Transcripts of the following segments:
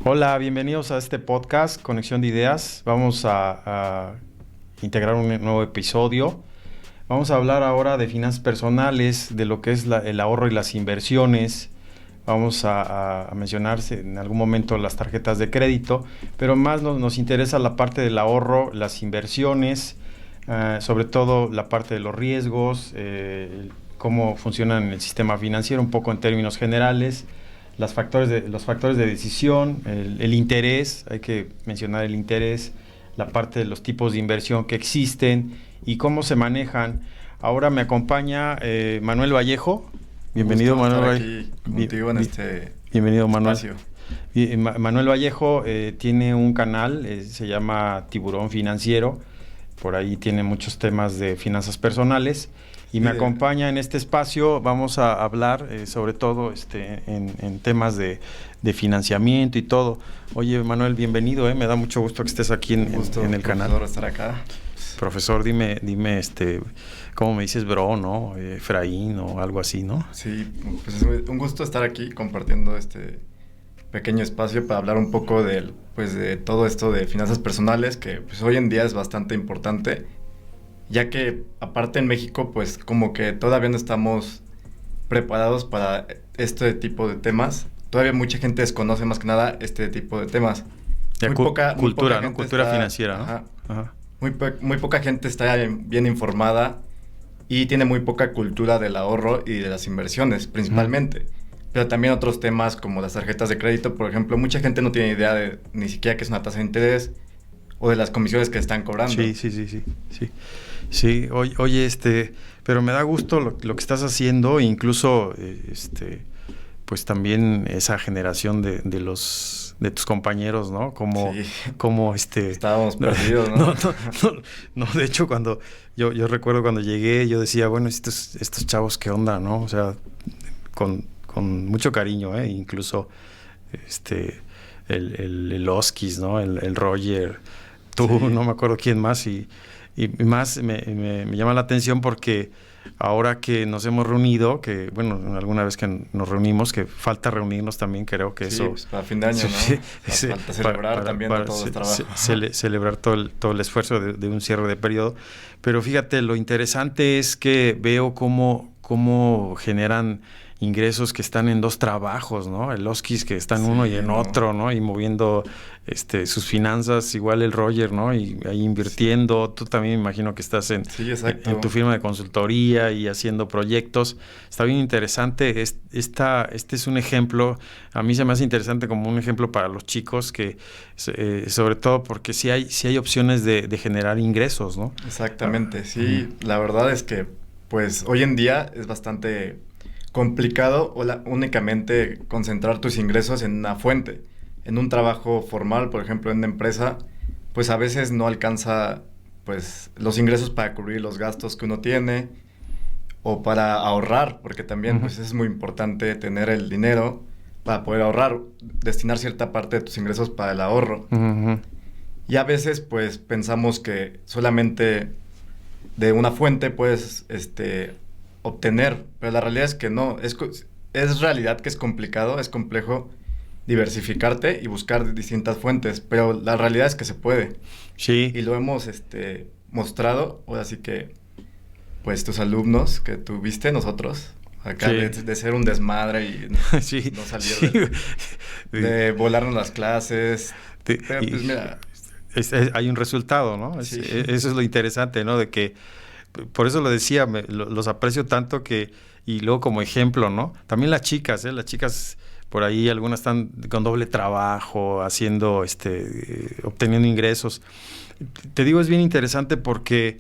Hola, bienvenidos a este podcast, Conexión de Ideas. Vamos a integrar un nuevo episodio. Vamos a hablar ahora de finanzas personales, de lo que es el ahorro y las inversiones. Vamos a mencionar en algún momento las tarjetas de crédito, pero más nos interesa la parte del ahorro, las inversiones, sobre todo la parte de los riesgos, cómo funcionan en el sistema financiero, un poco en términos generales. Los factores de decisión, el interés, hay que mencionar el interés, la parte de los tipos de inversión que existen y cómo se manejan. Ahora me acompaña Manuel Vallejo. Bienvenido, Manuel. Aquí contigo en este bienvenido, Manuel. espacio. Manuel Vallejo tiene un canal, se llama Tiburón Financiero. Por ahí tiene muchos temas de finanzas personales. Y me acompaña en este espacio. Vamos a hablar sobre todo en temas de financiamiento y todo. Oye, Manuel, bienvenido, me da mucho gusto que estés aquí en el canal. Profesor, estar acá. Profesor, dime, ¿cómo me dices, bro, no? Efraín o algo así, ¿no? Sí, pues es un gusto estar aquí compartiendo este pequeño espacio para hablar un poco de todo esto de finanzas personales, que pues hoy en día es bastante importante, ya que aparte en México pues como que todavía no estamos preparados para este tipo de temas. Todavía mucha gente desconoce más que nada este tipo de temas. Cultura, ¿no? Cultura financiera, ¿no? Ajá. Muy poca gente está bien informada y tiene muy poca cultura del ahorro y de las inversiones, principalmente. Pero también otros temas como las tarjetas de crédito, por ejemplo, mucha gente no tiene idea de ni siquiera qué es una tasa de interés o de las comisiones que están cobrando. Sí, oye, pero me da gusto lo que estás haciendo, incluso, pues también esa generación de tus compañeros, ¿no? Como estábamos perdidos, ¿no? No, de hecho, cuando yo recuerdo cuando llegué, yo decía, bueno, estos chavos, ¿qué onda, no? O sea, con mucho cariño, incluso, el Oskis, ¿no? El Roger, tú, sí. No me acuerdo quién más, y más me llama la atención porque ahora que nos hemos reunido, que bueno, alguna vez que nos reunimos, que falta reunirnos también, creo que sí, eso... pues para fin de año, ¿no? Falta celebrar también todo el trabajo. Celebrar todo el esfuerzo de un cierre de periodo. Pero fíjate, lo interesante es que veo cómo generan ingresos que están en dos trabajos, ¿no? El Oskis que está en uno y en otro, ¿no? Y moviendo sus finanzas, igual el Roger, ¿no? Y ahí invirtiendo. Tú también me imagino que estás en tu firma de consultoría y haciendo proyectos. Está bien interesante. Este es un ejemplo, a mí se me hace interesante como un ejemplo para los chicos que, sobre todo porque sí hay opciones de generar ingresos, ¿no? Exactamente, sí. La verdad es que, pues, hoy en día es bastante complicado únicamente concentrar tus ingresos en una fuente. En un trabajo formal, por ejemplo, en una empresa, pues a veces no alcanza pues los ingresos para cubrir los gastos que uno tiene o para ahorrar, porque también pues es muy importante tener el dinero para poder ahorrar, destinar cierta parte de tus ingresos para el ahorro. Y a veces pues pensamos que solamente de una fuente puedes obtener, pero la realidad es que no, es realidad que es complicado, es complejo diversificarte y buscar distintas fuentes, pero la realidad es que se puede. Sí. Y lo hemos mostrado, ahora sí que, pues tus alumnos que tuviste, nosotros, acá sí. de ser un desmadre y sí. no salir de volarnos las clases, pero pues mira... hay un resultado, ¿no? Sí. Eso es lo interesante, ¿no? De que por eso lo decía, los aprecio tanto y luego como ejemplo, ¿no? También las chicas por ahí algunas están con doble trabajo, haciendo, obteniendo ingresos. Te digo, es bien interesante porque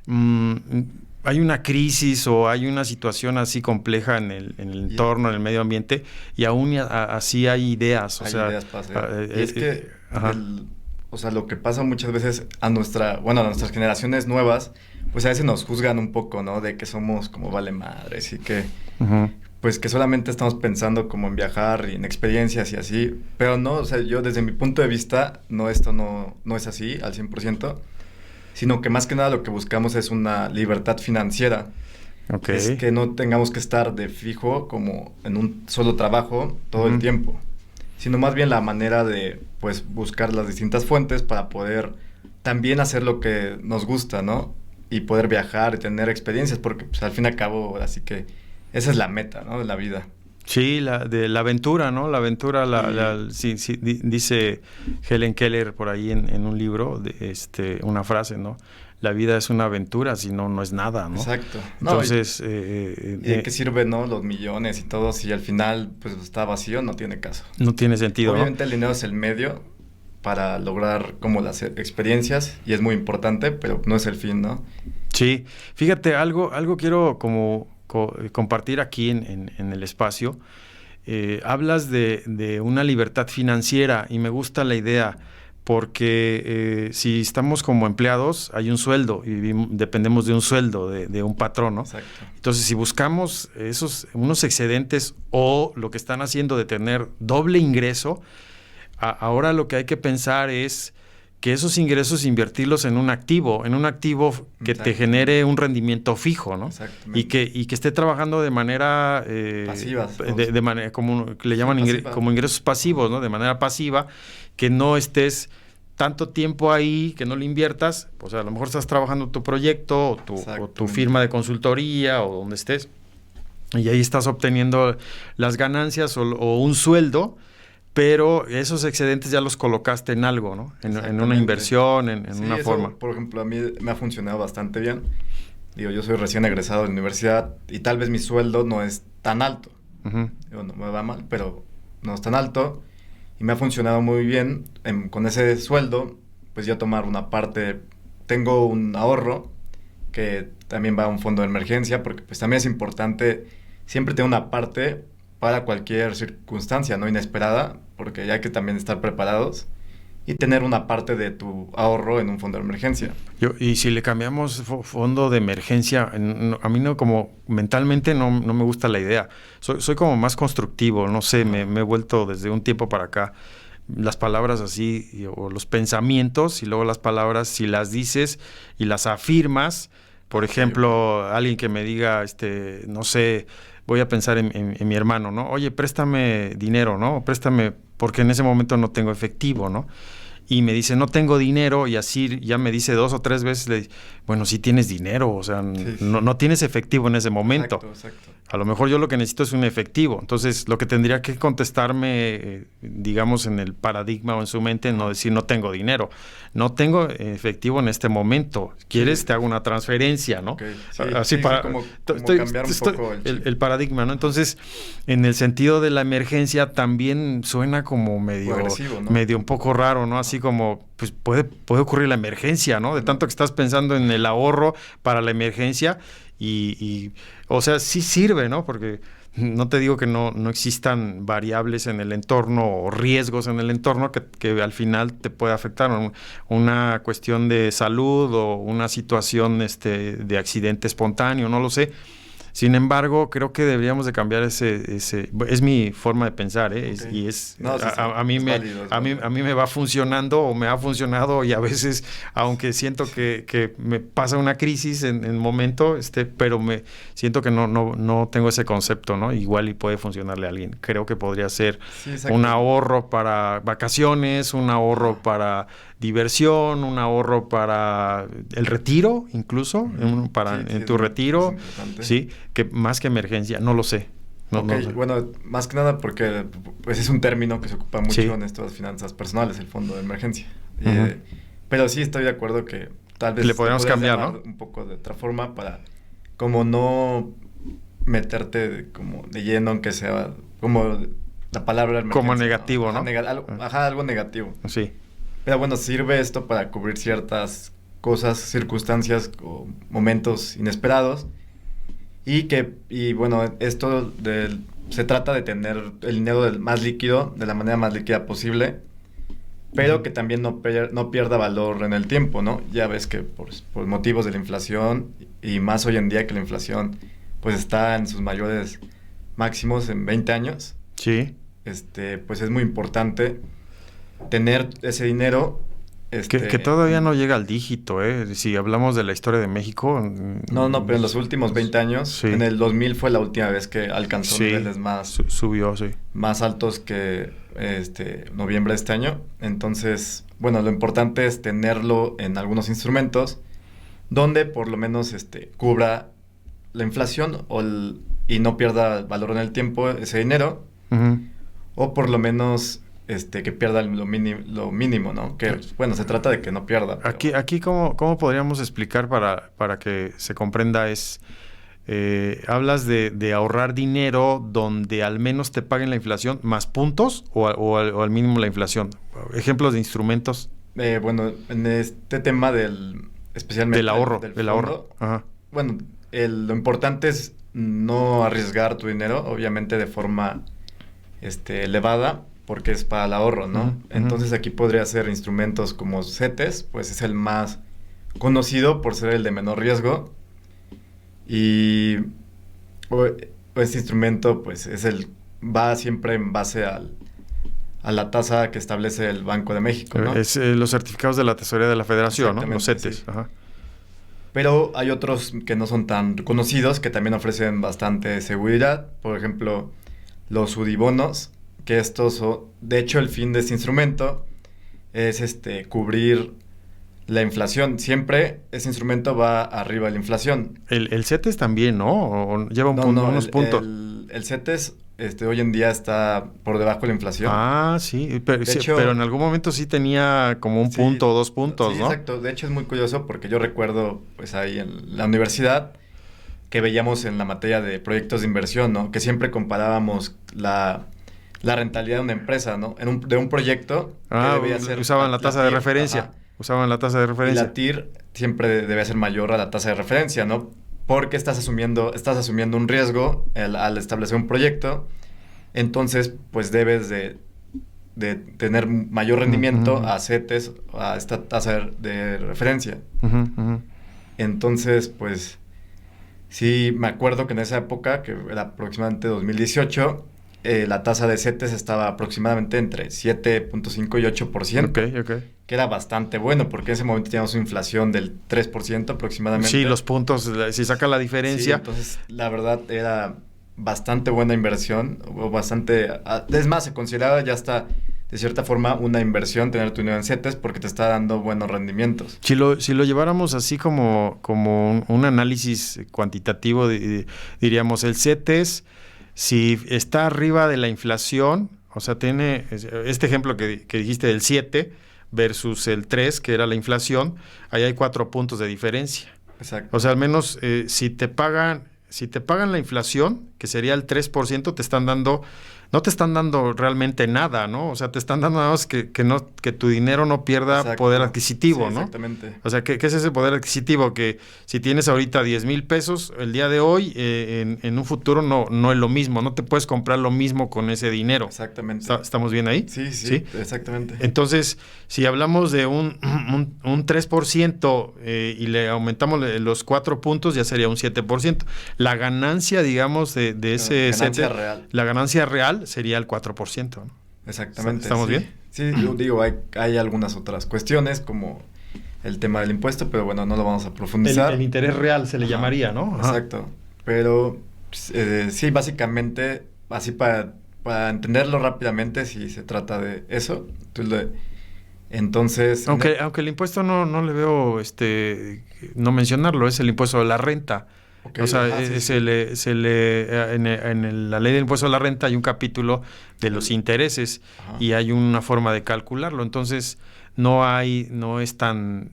hay una crisis o hay una situación así compleja en el entorno, en el medio ambiente, y aún así hay ideas. Ideas para hacer. Y es que lo que pasa muchas veces a nuestras generaciones nuevas, pues a veces nos juzgan un poco, ¿no? De que somos como vale madres y que, pues que solamente estamos pensando como en viajar y en experiencias y así. Pero no, o sea, yo desde mi punto de vista, esto no es así al 100%, sino que más que nada lo que buscamos es una libertad financiera. Okay. Es que no tengamos que estar de fijo como en un solo trabajo todo el tiempo. sino más bien la manera de, pues, buscar las distintas fuentes para poder también hacer lo que nos gusta, ¿no? Y poder viajar y tener experiencias, porque pues, al fin y al cabo, así que esa es la meta, ¿no? De la vida. Sí, de la aventura, ¿no? La aventura, sí, dice Helen Keller por ahí en un libro, una frase, ¿no? La vida es una aventura, si no, no es nada, ¿no? Exacto. No, Entonces... ¿y de qué sirve, no? Los millones y todo, si al final, pues, está vacío, no tiene caso. No tiene sentido, Obviamente el dinero es el medio para lograr como las experiencias, y es muy importante, pero no es el fin, ¿no? Sí. Fíjate, algo quiero como compartir aquí en el espacio. Hablas de una libertad financiera y me gusta la idea porque si estamos como empleados hay un sueldo y dependemos de un sueldo de un patrón, ¿no? Exacto. Entonces, si buscamos unos excedentes o lo que están haciendo de tener doble ingreso, ahora lo que hay que pensar es que esos ingresos invertirlos en un activo que te genere un rendimiento fijo, ¿no? Y que esté trabajando de manera pasiva, de manera como le llaman como ingresos pasivos, ¿no? De manera pasiva, que no estés tanto tiempo ahí, que no lo inviertas, pues a lo mejor estás trabajando tu proyecto o tu firma de consultoría o donde estés, y ahí estás obteniendo las ganancias o un sueldo, pero esos excedentes ya los colocaste en algo, ¿no? En una inversión, en una forma. Por ejemplo, a mí me ha funcionado bastante bien. Digo, yo soy recién egresado de la universidad y tal vez mi sueldo no es tan alto. Digo, no me va mal, pero no es tan alto. Y me ha funcionado muy bien. Con ese sueldo, pues ya tomar una parte. Tengo un ahorro que también va a un fondo de emergencia, porque pues también es importante siempre tener una parte para cualquier circunstancia, ¿no? Inesperada, porque hay que también estar preparados y tener una parte de tu ahorro en un fondo de emergencia. Y si le cambiamos fondo de emergencia, a mí no, como mentalmente no me gusta la idea. Soy como más constructivo, no sé, me he vuelto desde un tiempo para acá. Las palabras así, o los pensamientos, y luego las palabras, si las dices y las afirmas, por ejemplo, alguien que me diga, no sé, voy a pensar en mi hermano, ¿no? Oye, préstame dinero, ¿no? Préstame, porque en ese momento no tengo efectivo, ¿no? Y me dice, no tengo dinero, y así ya me dice 2 o 3 veces, bueno, sí tienes dinero, o sea, no tienes efectivo en ese momento. Exacto. A lo mejor yo lo que necesito es un efectivo. Entonces, lo que tendría que contestarme, digamos, en el paradigma o en su mente, no decir no tengo dinero. No tengo efectivo en este momento. ¿Quieres? Te hago una transferencia, ¿no? Okay. Sí, así para como cambiar un poco el paradigma, ¿no? Entonces, en el sentido de la emergencia también suena como medio agresivo, ¿no? Medio un poco raro, ¿no? Así como, pues puede ocurrir la emergencia, ¿no? De tanto que estás pensando en el ahorro para la emergencia. O sea, sí sirve, ¿no? Porque no te digo que no existan variables en el entorno o riesgos en el entorno que al final te puede afectar. Una cuestión de salud o una situación de accidente espontáneo, no lo sé. Sin embargo, creo que deberíamos de cambiar ese es mi forma de pensar, ¿eh? Okay. A mí me va funcionando o me ha funcionado, y a veces, aunque siento que me pasa una crisis en el momento, pero me siento que no tengo ese concepto, ¿no? Igual y puede funcionarle a alguien. Creo que podría ser un ahorro para vacaciones, un ahorro para diversión, un ahorro para el retiro, incluso, en tu retiro, sí, que más que emergencia, no lo sé. No sé. Bueno, más que nada porque pues es un término que se ocupa mucho en estas finanzas personales, el fondo de emergencia. Pero sí estoy de acuerdo que tal vez le podríamos cambiar, ¿no? Un poco de otra forma para como no meterte como de lleno, aunque sea como la palabra emergencia, como negativo, ¿no? Algo negativo. Sí. Pero bueno, sirve esto para cubrir ciertas cosas, circunstancias o momentos inesperados. Y bueno, esto se trata de tener el dinero más líquido, de la manera más líquida posible, pero que también no pierda valor en el tiempo, ¿no? Ya ves que por motivos de la inflación, y más hoy en día que la inflación pues está en sus mayores máximos en 20 años. Sí. Pues es muy importante tener ese dinero. Que todavía no llega al dígito, ¿eh? Si hablamos de la historia de México. No, pero en los últimos 20 años, en el 2000 fue la última vez que alcanzó niveles más... subió, sí. Más altos que noviembre de este año. Entonces, bueno, lo importante es tenerlo en algunos instrumentos donde por lo menos cubra la inflación y no pierda valor en el tiempo ese dinero, Ujú. o por lo menos que pierda lo mínimo, ¿no? Que, bueno, se trata de que no pierda. Pero... Aquí ¿cómo podríamos explicar para que se comprenda? Hablas de ahorrar dinero donde al menos te paguen la inflación más puntos o al mínimo la inflación. Ejemplos de instrumentos. Bueno, en este tema especialmente Del ahorro, del del fondo, ahorro. Ajá. bueno, lo importante es no arriesgar tu dinero, obviamente de forma elevada, porque es para el ahorro, ¿no? Ujú, Entonces aquí podría ser instrumentos como CETES, pues es el más conocido por ser el de menor riesgo. Y este instrumento, pues va siempre en base a la tasa que establece el Banco de México, ¿no? Es los certificados de la Tesorería de la Federación, ¿no? Los Exactamente, CETES. sí. Ajá. Pero hay otros que no son tan conocidos, que también ofrecen bastante seguridad. Por ejemplo, los UDIbonos, que estos son... De hecho, el fin de este instrumento es cubrir la inflación. Siempre ese instrumento va arriba de la inflación. El CETES también, ¿no? ¿O lleva unos puntos? El CETES hoy en día está por debajo de la inflación. Ah, sí, pero, De hecho, pero en algún momento sí tenía como un sí, punto o 2 puntos, sí, ¿no? exacto. De hecho, es muy curioso porque yo recuerdo, pues ahí en la universidad, que veíamos en la materia de proyectos de inversión, ¿no? Que siempre comparábamos la rentabilidad de una empresa, ¿no? De un proyecto que debía ser... Usaban la tasa de TIR, referencia. ajá. Usaban la tasa de Y referencia. la TIR siempre debe ser mayor a la tasa de referencia, ¿no? Porque estás asumiendo un riesgo al establecer un proyecto. Entonces, pues debes de tener mayor rendimiento Ujú. a CETES, a esta tasa de referencia. Ujú, ujú. Entonces, pues sí, me acuerdo que en esa época, que era aproximadamente 2018, la tasa de CETES estaba aproximadamente entre 7.5 y 8%, Ok. que era bastante bueno, porque en ese momento teníamos una inflación del 3% aproximadamente. Sí, los puntos, si saca la Sí, diferencia. entonces la verdad era bastante buena inversión, o bastante... Es más, se consideraba ya hasta, de cierta forma, una inversión tener tu dinero en CETES porque te está dando buenos rendimientos. Si lo lleváramos así como un análisis cuantitativo, diríamos, el CETES, si está arriba de la inflación, o sea, tiene este ejemplo que dijiste del 7 versus el 3, que era la inflación, ahí hay 4 puntos de diferencia. Exacto. O sea, al menos si te pagan la inflación, que sería el 3%, no te están dando realmente nada, ¿no? O sea, te están dando nada más que tu dinero no pierda Exacto. poder adquisitivo, Sí, ¿no? exactamente. O sea, ¿qué es ese poder adquisitivo? Que si tienes ahorita 10,000 pesos, el día de hoy, en un futuro no es lo mismo, no te puedes comprar lo mismo con ese dinero. Exactamente. ¿Estamos bien ahí? Sí, exactamente. Entonces, si hablamos de un 3% y le aumentamos los 4 puntos, ya sería un 7%. La ganancia, digamos, de ese Ganancia CETES, real. la ganancia real sería el 4%, ¿no? Exactamente. ¿Estamos sí. bien? Sí, yo digo, hay algunas otras cuestiones como el tema del impuesto, pero bueno, no lo vamos a profundizar. El interés real se le Ajá. llamaría, ¿no? Ajá. Exacto. Pero sí, básicamente, así para entenderlo rápidamente, si se trata de eso. Entonces... Aunque el impuesto no le veo no mencionarlo, es el impuesto de la renta. Okay, O sea, ajá, sí, sí. en la ley del impuesto a la renta hay un capítulo de los intereses Ajá. y hay una forma de calcularlo. Entonces, no es tan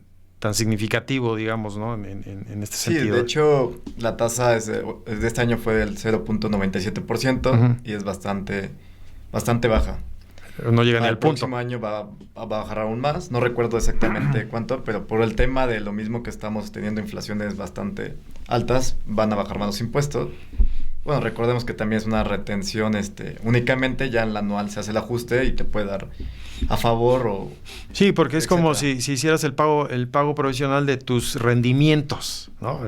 significativo, digamos, ¿no? En este Sí, sentido. de hecho, la tasa de este año fue del 0.97%, Ujú. y es bastante baja. No llega ni Para al el punto. próximo año va a bajar aún más. No recuerdo exactamente cuánto, pero por el tema de lo mismo que estamos teniendo inflaciones bastante altas, van a bajar más los impuestos. Bueno, recordemos que también es una retención, únicamente ya en la anual se hace el ajuste y te puede dar a favor o... Sí, porque es etcétera. como si hicieras el pago provisional de tus rendimientos, ¿no?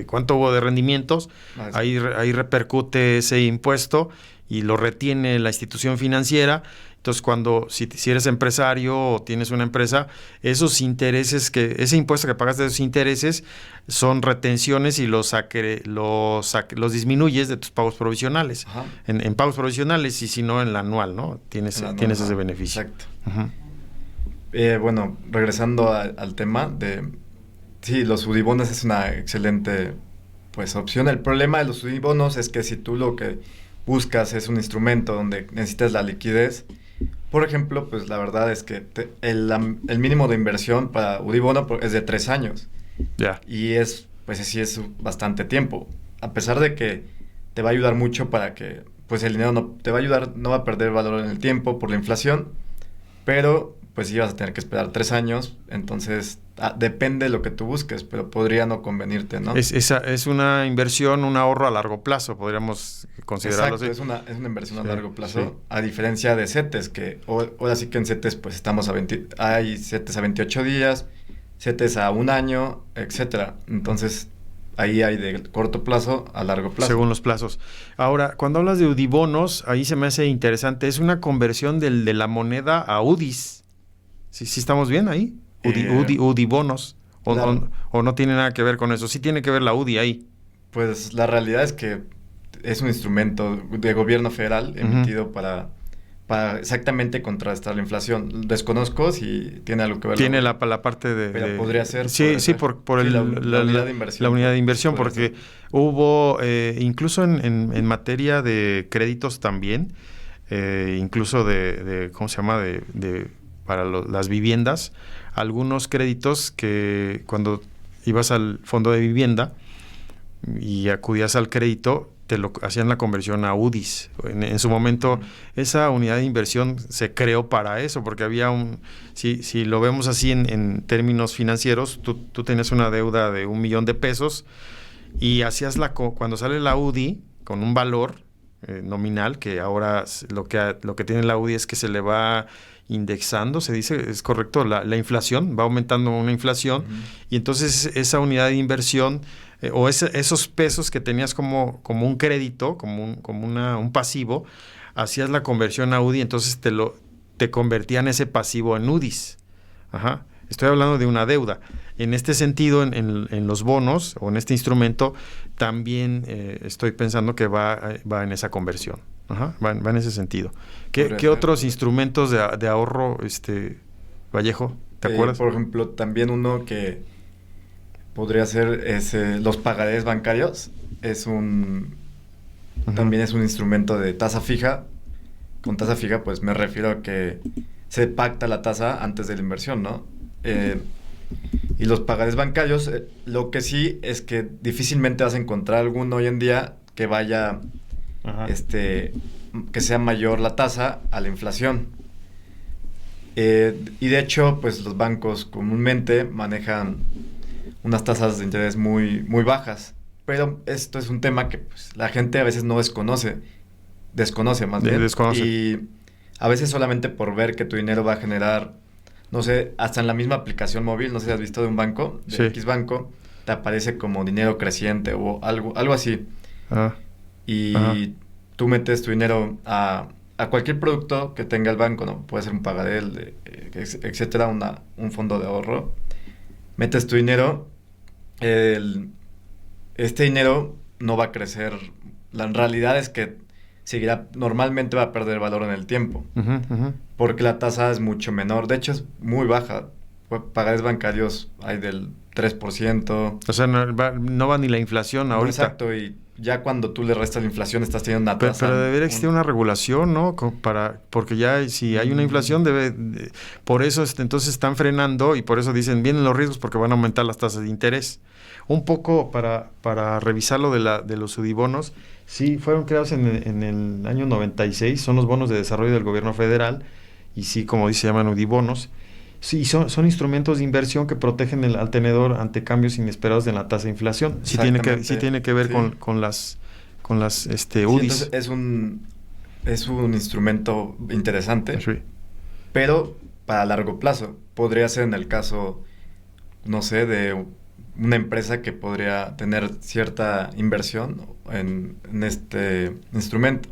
¿Cuánto hubo de rendimientos? Ah, Ahí repercute ese impuesto y lo retiene la institución financiera. Entonces, si eres empresario o tienes una empresa, esos intereses, ese impuesto que pagas de esos intereses son retenciones y los disminuyes de tus pagos provisionales. Ajá. En pagos provisionales y si no en la anual, ¿no? Tienes ese beneficio. Exacto. Uh-huh. Bueno, regresando al tema de... Sí, los UDIbonos es una excelente pues opción. El problema de los UDIbonos es que si tú lo que buscas es un instrumento donde necesitas la liquidez, por ejemplo, pues la verdad es que el mínimo de inversión para UDIbono es de 3 años. Ya. Y pues sí es bastante tiempo. A pesar de que te va a ayudar mucho para que pues el dinero no te va a ayudar, no va a perder valor en el tiempo por la inflación, pero pues sí vas a tener que esperar 3 años, entonces depende de lo que tú busques, pero podría no convenirte, ¿no? Es una inversión, un ahorro a largo plazo, podríamos considerarlo así. Exacto, es una inversión a largo plazo, a diferencia de CETES, que ahora sí que en CETES pues estamos hay CETES a 28 días, CETES a 1 año, etcétera. Entonces, ahí hay de corto plazo a largo plazo. Según los plazos. Ahora, cuando hablas de UDIbonos, ahí se me hace interesante, es una conversión de la moneda a UDIs. ¿Sí estamos bien ahí? UDIbonos. Claro. O no tiene nada que ver con eso. Sí tiene que ver la UDI ahí. Pues la realidad es que es un instrumento de gobierno federal emitido para exactamente contrarrestar la inflación. Desconozco si tiene algo que ver. Tiene la parte de... Pero podría ser. Sí, por la unidad de inversión. La unidad de inversión, porque hubo, incluso en materia de créditos también, incluso ¿cómo se llama? Para las viviendas, algunos créditos que cuando ibas al fondo de vivienda y acudías al crédito, hacían la conversión a UDIs. En su momento, esa unidad de inversión se creó para eso, porque había si lo vemos así en términos financieros, tú tenías una deuda de 1 millón de pesos y hacías cuando sale la UDI con un valor nominal, que ahora lo que tiene la UDI es que se le va indexando, se dice, es correcto, la inflación, va aumentando una inflación, y entonces esa unidad de inversión o esos pesos que tenías como un crédito, como un pasivo, hacías la conversión a UDI, entonces te convertían ese pasivo en UDIs. Ajá. Estoy hablando de una deuda. En este sentido, en los bonos o en este instrumento, también estoy pensando que va en esa conversión. Ajá, va en ese sentido. ¿Qué otros instrumentos de ahorro, Vallejo, te acuerdas? Por ejemplo, también uno que podría ser los pagarés bancarios. También es un instrumento de tasa fija. Con tasa fija, pues me refiero a que se pacta la tasa antes de la inversión, ¿no? Y los pagarés bancarios, lo que sí es que difícilmente vas a encontrar alguno hoy en día que vaya... Ajá. Que sea mayor la tasa a la inflación. Y de hecho, pues los bancos comúnmente manejan unas tasas de interés muy, muy bajas. Pero esto es un tema que pues, la gente a veces no desconoce más bien. Y a veces solamente por ver que tu dinero va a generar, no sé, hasta en la misma aplicación móvil, no sé si has visto de un banco, de X banco, te aparece como dinero creciente o algo así. Y tú metes tu dinero a cualquier producto que tenga el banco, ¿no? Puede ser un pagaré, etcétera, un fondo de ahorro. Metes tu dinero, este dinero no va a crecer. La realidad es que normalmente va a perder valor en el tiempo. Porque la tasa es mucho menor. De hecho, es muy baja. Pagarés bancarios hay del 3%. O sea, no va ni la inflación ahorita. Exacto, y ya cuando tú le restas la inflación estás teniendo una tasa... Pero debería existir una regulación, ¿no? Porque ya si hay una inflación, por eso entonces están frenando y por eso dicen, vienen los riesgos porque van a aumentar las tasas de interés. Un poco para revisar lo de los UDIbonos, sí, fueron creados en el año 96, son los bonos de desarrollo del gobierno federal, y sí, como dice, se llaman UDIbonos. Sí, son instrumentos de inversión que protegen al tenedor ante cambios inesperados en la tasa de inflación. Sí tiene que ver con las UDIs. Entonces es un instrumento interesante, sí. Pero para largo plazo. Podría ser en el caso, no sé, de una empresa que podría tener cierta inversión en este instrumento.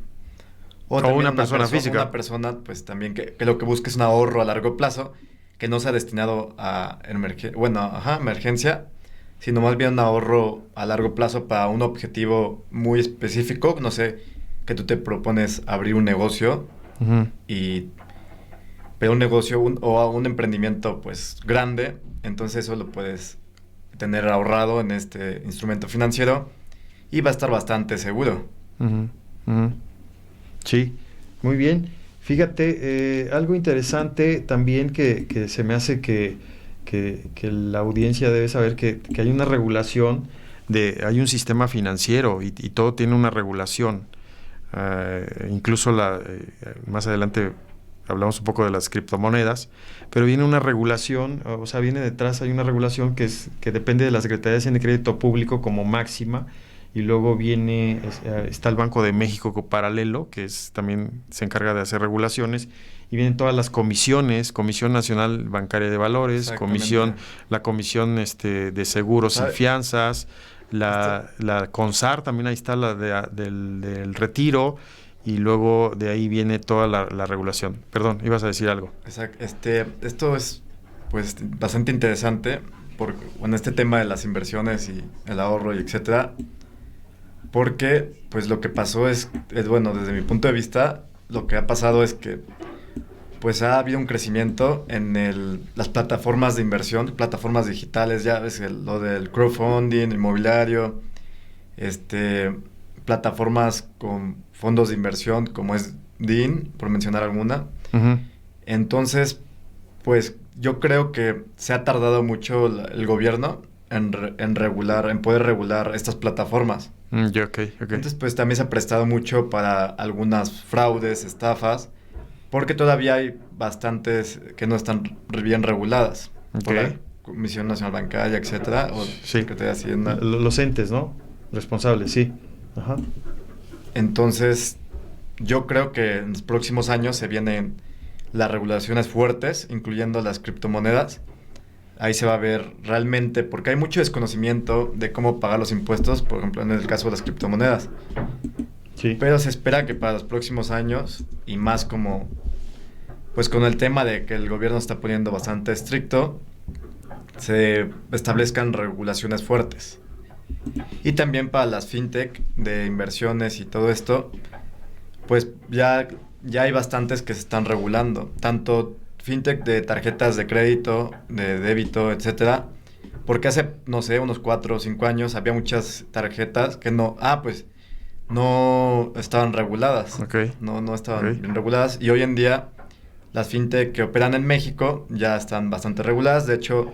O también una persona física. Una persona, pues también que lo que busque es un ahorro a largo plazo, que no sea destinado a emergencia, sino más bien un ahorro a largo plazo para un objetivo muy específico. No sé, que tú te propones abrir un negocio, Uh-huh. pero un negocio o un emprendimiento pues grande, entonces eso lo puedes tener ahorrado en este instrumento financiero y va a estar bastante seguro. Uh-huh. Uh-huh. Sí, muy bien. Fíjate, algo interesante también que se me hace que la audiencia debe saber que hay una regulación, hay un sistema financiero y todo tiene una regulación. Incluso más adelante hablamos un poco de las criptomonedas, pero viene una regulación, o sea, viene detrás, hay una regulación que depende de la Secretaría de Hacienda y Crédito Público como máxima, y luego está el Banco de México paralelo, también se encarga de hacer regulaciones, y vienen todas las comisiones, Comisión Nacional Bancaria de Valores, la Comisión de Seguros y Fianzas, la CONSAR, también ahí está del retiro, y luego de ahí viene toda la regulación. Perdón, ibas a decir algo. Exacto. Esto es pues bastante interesante, este tema de las inversiones y el ahorro y etcétera. Porque, pues, lo que pasó es, bueno, desde mi punto de vista, lo que ha pasado es que, pues, ha habido un crecimiento en las plataformas de inversión, plataformas digitales, ya ves, lo del crowdfunding, inmobiliario, plataformas con fondos de inversión, como es DIN, por mencionar alguna. Uh-huh. Entonces, pues, yo creo que se ha tardado mucho el gobierno en poder regular estas plataformas. Okay. Entonces, pues también se ha prestado mucho para algunas fraudes, estafas, porque todavía hay bastantes que no están bien reguladas. Por la Comisión Nacional Bancaria, etcétera, o Secretaría de Hacienda. Los entes, ¿no? Responsables, sí. Ajá. Entonces, yo creo que en los próximos años se vienen las regulaciones fuertes, incluyendo las criptomonedas. Ahí se va a ver realmente, porque hay mucho desconocimiento de cómo pagar los impuestos, por ejemplo, en el caso de las criptomonedas. Sí. Pero se espera que para los próximos años, y más pues con el tema de que el gobierno está poniendo bastante estricto, se establezcan regulaciones fuertes. Y también para las fintech de inversiones y todo esto, pues ya hay bastantes que se están regulando, tanto fintech de tarjetas de crédito, de débito, etcétera, porque hace, no sé, unos 4 o 5 años había muchas tarjetas que no estaban reguladas. Okay. No estaban bien reguladas, y hoy en día las fintech que operan en México ya están bastante reguladas. De hecho,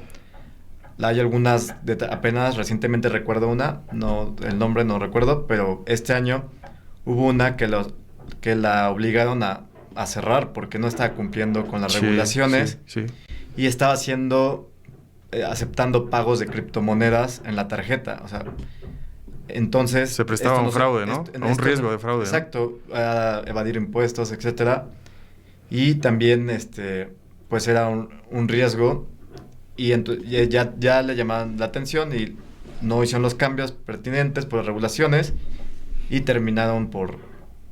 hay algunas, apenas recientemente recuerdo una, el nombre no recuerdo, pero este año hubo una que la obligaron a cerrar porque no estaba cumpliendo con las regulaciones. Sí. Y estaba aceptando pagos de criptomonedas en la tarjeta. O sea, entonces se prestaba a un fraude, ¿no? A un riesgo de fraude. Exacto, a evadir impuestos, etcétera. Y también pues era un riesgo, y ya le llamaban la atención y no hicieron los cambios pertinentes por las regulaciones y terminaron por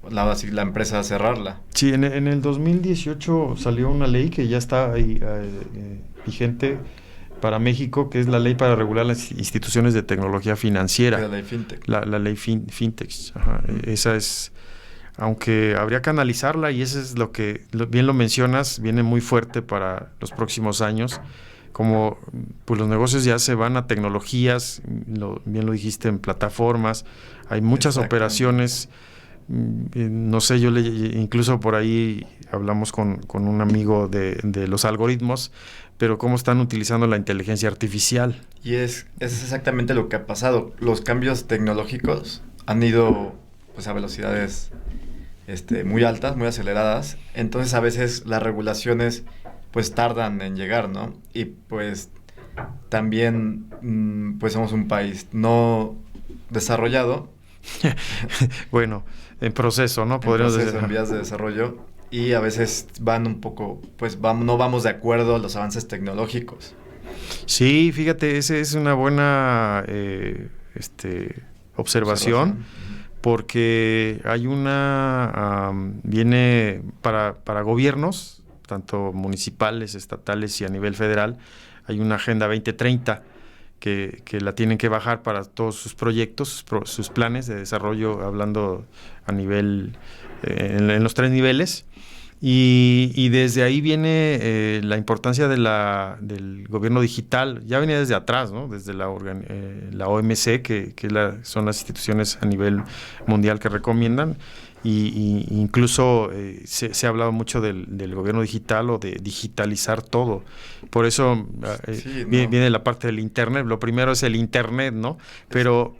la empresa cerrarla. Sí, en el 2018 salió una ley que ya está ahí vigente para México, que es la ley para regular las instituciones de tecnología financiera. La ley FinTech. La ley FinTech. Ajá. Esa es, aunque habría que analizarla, y eso es bien lo mencionas, viene muy fuerte para los próximos años. Como pues los negocios ya se van a tecnologías, bien lo dijiste, en plataformas, hay muchas operaciones. No sé, incluso por ahí hablamos con un amigo de los algoritmos, pero cómo están utilizando la inteligencia artificial. Y es exactamente lo que ha pasado. Los cambios tecnológicos han ido pues a velocidades muy altas, muy aceleradas. Entonces a veces las regulaciones pues tardan en llegar, ¿no? Y pues también pues somos un país no desarrollado. Bueno, en proceso, ¿no? Podríamos decir. En vías de desarrollo, y a veces van un poco, pues no vamos de acuerdo a los avances tecnológicos. Sí, fíjate, esa es una buena observación, porque hay viene para gobiernos, tanto municipales, estatales y a nivel federal, hay una Agenda 2030 que la tienen que bajar para todos sus proyectos, sus planes de desarrollo, hablando a nivel, en los 3 niveles. Y desde ahí viene la importancia del gobierno digital. Ya venía desde atrás, ¿no? Desde la OMC, que son las instituciones a nivel mundial que recomiendan. Y incluso se ha hablado mucho del gobierno digital o de digitalizar todo. Por eso viene la parte del Internet. Lo primero es el Internet, ¿no? Pero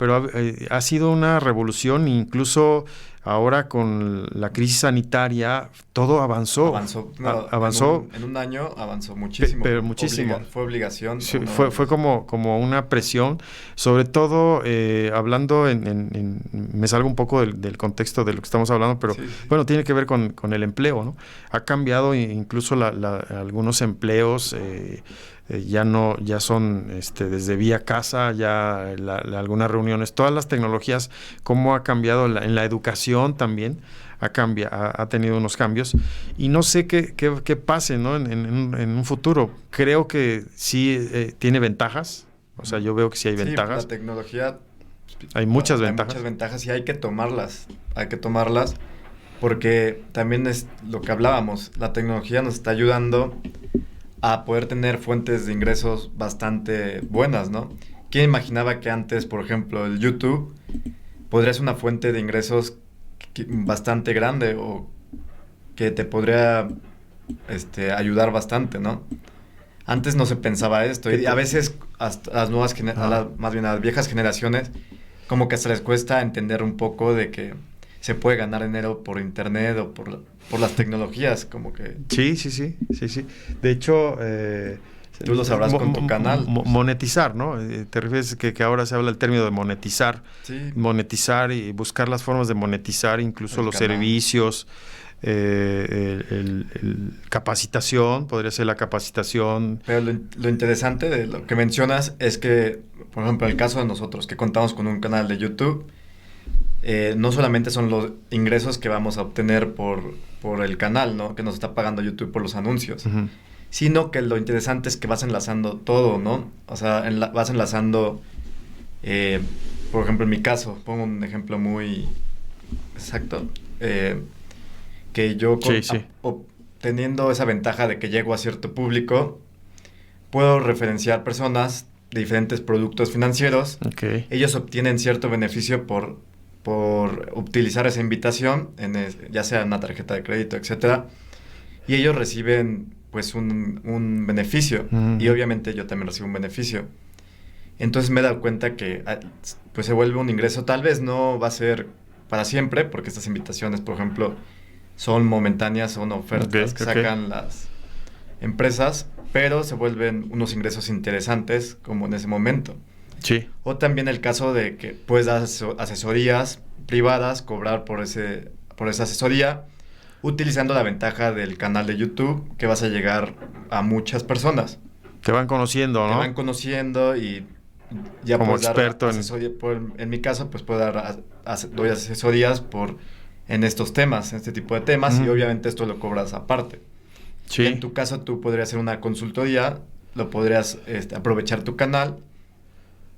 ha sido una revolución, incluso ahora con la crisis sanitaria, todo avanzó. Avanzó. En un año avanzó muchísimo. Pero muchísimo. Fue obligación. Sí, fue como una presión, sobre todo hablando me salgo un poco del contexto de lo que estamos hablando, pero bueno, tiene que ver con el empleo, ¿no? Ha cambiado incluso algunos empleos, ya son desde vía casa, ya algunas reuniones, todas las tecnologías, cómo ha cambiado en la educación también, ha tenido unos cambios, y no sé qué pase, ¿no? en un futuro. Creo que sí tiene ventajas, o sea, yo veo que sí hay ventajas. La tecnología... Hay muchas ventajas. Hay muchas ventajas y hay que tomarlas, porque también es lo que hablábamos, la tecnología nos está ayudando a poder tener fuentes de ingresos bastante buenas, ¿no? ¿Quién imaginaba que antes, por ejemplo, el YouTube podría ser una fuente de ingresos bastante grande o que te podría ayudar bastante, ¿no? Antes no se pensaba esto y a veces hasta más bien a las viejas generaciones como que se les cuesta entender un poco de que se puede ganar dinero por internet o por las tecnologías, como que... Sí. De hecho... tú lo sabrás con tu canal. Monetizar, ¿no? Te refieres que ahora se habla el término de monetizar. Sí. Monetizar y buscar las formas de monetizar, incluso los servicios, capacitación, podría ser la capacitación. Pero lo interesante de lo que mencionas es que, por ejemplo, el caso de nosotros, que contamos con un canal de YouTube, no solamente son los ingresos que vamos a obtener por el canal, ¿no? Que nos está pagando YouTube por los anuncios. Uh-huh. Sino que lo interesante es que vas enlazando todo, ¿no? O sea, vas enlazando, por ejemplo, en mi caso, pongo un ejemplo muy exacto, que yo obteniendo esa ventaja de que llego a cierto público, puedo referenciar personas de diferentes productos financieros. Okay. Ellos obtienen cierto beneficio por utilizar esa invitación, ya sea en una tarjeta de crédito, etcétera, y ellos reciben pues un beneficio, y obviamente yo también recibo un beneficio. Entonces me he dado cuenta que pues se vuelve un ingreso, tal vez no va a ser para siempre, porque estas invitaciones, por ejemplo, son momentáneas, son ofertas que sacan las empresas, pero se vuelven unos ingresos interesantes como en ese momento. Sí. O también el caso de que puedes dar asesorías privadas, cobrar por esa asesoría, utilizando la ventaja del canal de YouTube, que vas a llegar a muchas personas. Te van conociendo, ¿no? Te van conociendo y ya como puedes experto dar asesoría. En mi caso, pues puedo doy asesorías en estos temas, en este tipo de temas, y obviamente esto lo cobras aparte. Sí. En tu caso, tú podrías hacer una consultoría, lo podrías aprovechar tu canal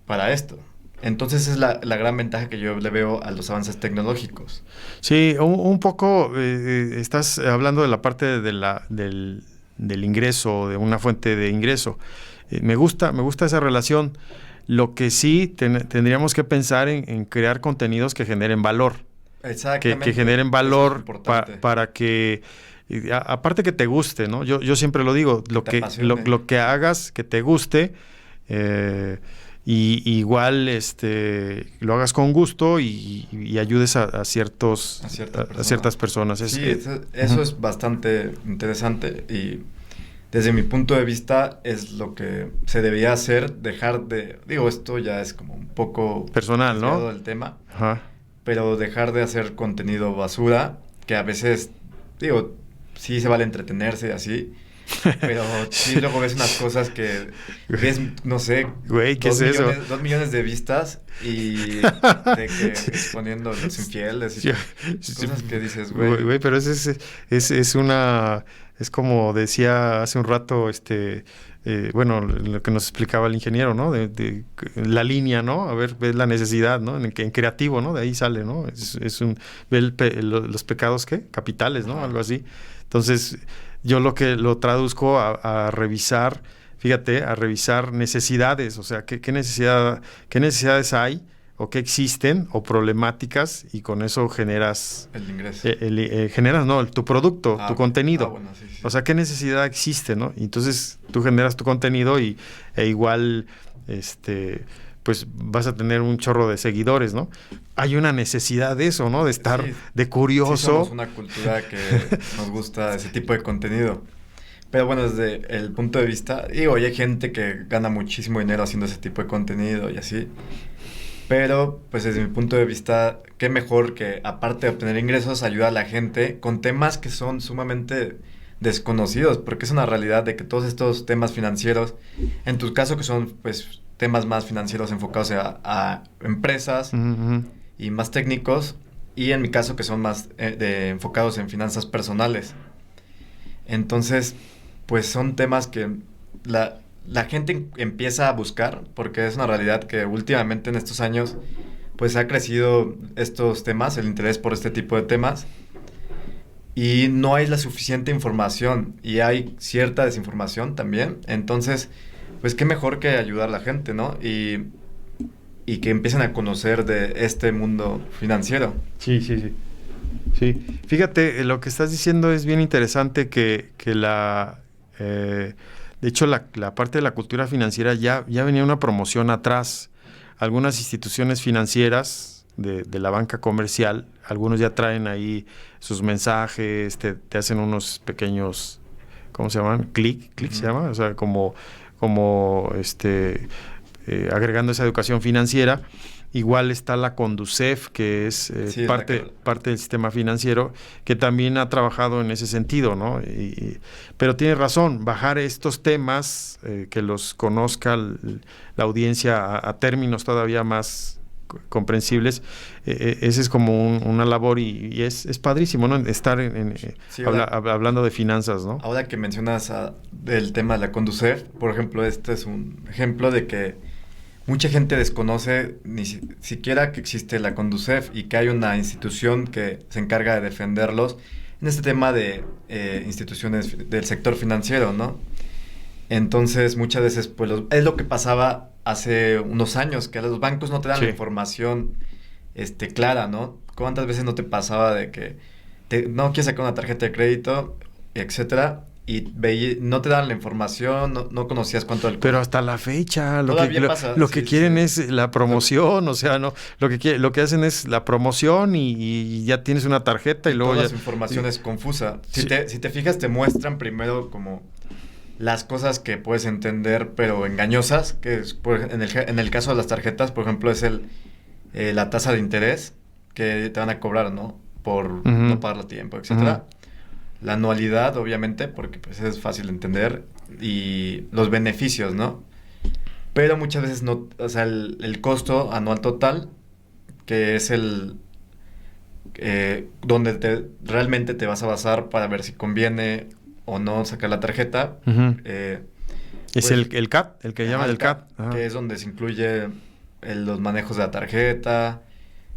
para esto. Entonces es la gran ventaja que yo le veo a los avances tecnológicos. Sí, un poco estás hablando de la parte del ingreso, de una fuente de ingreso. Me gusta esa relación. Lo que sí tendríamos que pensar en crear contenidos que generen valor. Exactamente. Que generen valor es para que... aparte que te guste, ¿no? Yo siempre lo digo, lo que hagas que te guste, y igual lo hagas con gusto y ayudes a ciertas personas. Sí, eso es bastante interesante, y desde mi punto de vista es lo que se debería hacer, esto ya es como un poco personal, ¿no? El tema. Ajá. Pero dejar de hacer contenido basura, que a veces, sí se vale entretenerse y así, Pero sí, luego ves unas cosas que ves, no sé, Güey, ¿qué es eso? 2 millones de vistas y de que exponiendo los infieles y cosas que dices, güey. Güey, pero es una, es como decía hace un rato, bueno, lo que nos explicaba el ingeniero, ¿no? De la línea, ¿no? A ver, ves la necesidad, ¿no? En creativo, ¿no? De ahí sale, ¿no? Ve los pecados, ¿qué? Capitales, ¿no? Ajá. Algo así. Entonces, yo lo que lo traduzco a revisar, fíjate, a revisar necesidades, o sea, qué necesidades hay o qué existen o problemáticas y con eso generas, El ingreso. generas, no, tu producto, tu Ok. contenido. Bueno, sí, sí. O sea, qué necesidad existe, ¿no? Y entonces tú generas tu contenido e igual, pues vas a tener un chorro de seguidores, ¿no? Hay una necesidad de eso, ¿no? De estar Sí, de sí curioso. somos una cultura que nos gusta ese tipo de contenido. Pero bueno, desde el punto de vista, digo, y hay gente que gana muchísimo dinero haciendo ese tipo de contenido y así. Pero, pues desde mi punto de vista, qué mejor que, aparte de obtener ingresos, ayudar a la gente con temas que son sumamente desconocidos, porque es una realidad de que todos estos temas financieros, en tu caso que son, pues, temas más financieros enfocados a empresas Ujú. y más técnicos, y en mi caso que son más enfocados en finanzas personales. Entonces, pues son temas que la gente empieza a buscar, porque es una realidad que últimamente en estos años, pues ha crecido estos temas, el interés por este tipo de temas, y no hay la suficiente información, y hay cierta desinformación también. Entonces, pues qué mejor que ayudar a la gente, ¿no? Y que empiecen a conocer de este mundo financiero. Sí, sí, sí. Sí, fíjate, lo que estás diciendo es bien interesante de hecho, la parte de la cultura financiera ya venía una promoción atrás. Algunas instituciones financieras de la banca comercial, algunos ya traen ahí sus mensajes, te hacen unos pequeños, ¿cómo se llaman? Clic se llama, o sea, agregando esa educación financiera. Igual está la Conducef, que es Sí, es parte del sistema financiero, que también ha trabajado en ese sentido, ¿no? Pero tiene razón, bajar estos temas, que los conozca la audiencia a términos todavía más comprensibles, ese es como una labor y es padrísimo, ¿no? Estar Sí, hablando de finanzas, ¿no? ahora que mencionas del tema de la Conducef, por ejemplo, este es un ejemplo de que mucha gente desconoce ni siquiera que existe la Conducef y que hay una institución que se encarga de defenderlos en este tema de instituciones del sector financiero, ¿no? Entonces, muchas veces, pues, es lo que pasaba hace unos años, que los bancos no te dan Sí. la información, clara, ¿no? ¿Cuántas veces no te pasaba de que no quieres sacar una tarjeta de crédito, etcétera, y no te dan la información, no conocías cuánto el Pero hasta la fecha, Todavía pasa, lo sí, que sí, quieren sí. es la promoción, o sea, no, lo que hacen es la promoción y ya tienes una tarjeta y Y luego toda ya. su información es confusa. Sí. Si te fijas, te muestran primero como las cosas que puedes entender, pero engañosas, que es, en el caso de las tarjetas, por ejemplo, es la tasa de interés que te van a cobrar, ¿no? Por Ujú. no pagarlo a tiempo, etcétera. La anualidad, obviamente, porque pues es fácil de entender, y los beneficios, ¿no? Pero muchas veces no, o sea, el costo anual total, que es donde realmente te vas a basar para ver si conviene o no sacar la tarjeta. Ujú. Es Pues, el CAT, el que llaman el CAT. Ajá. que es donde se incluye los manejos de la tarjeta,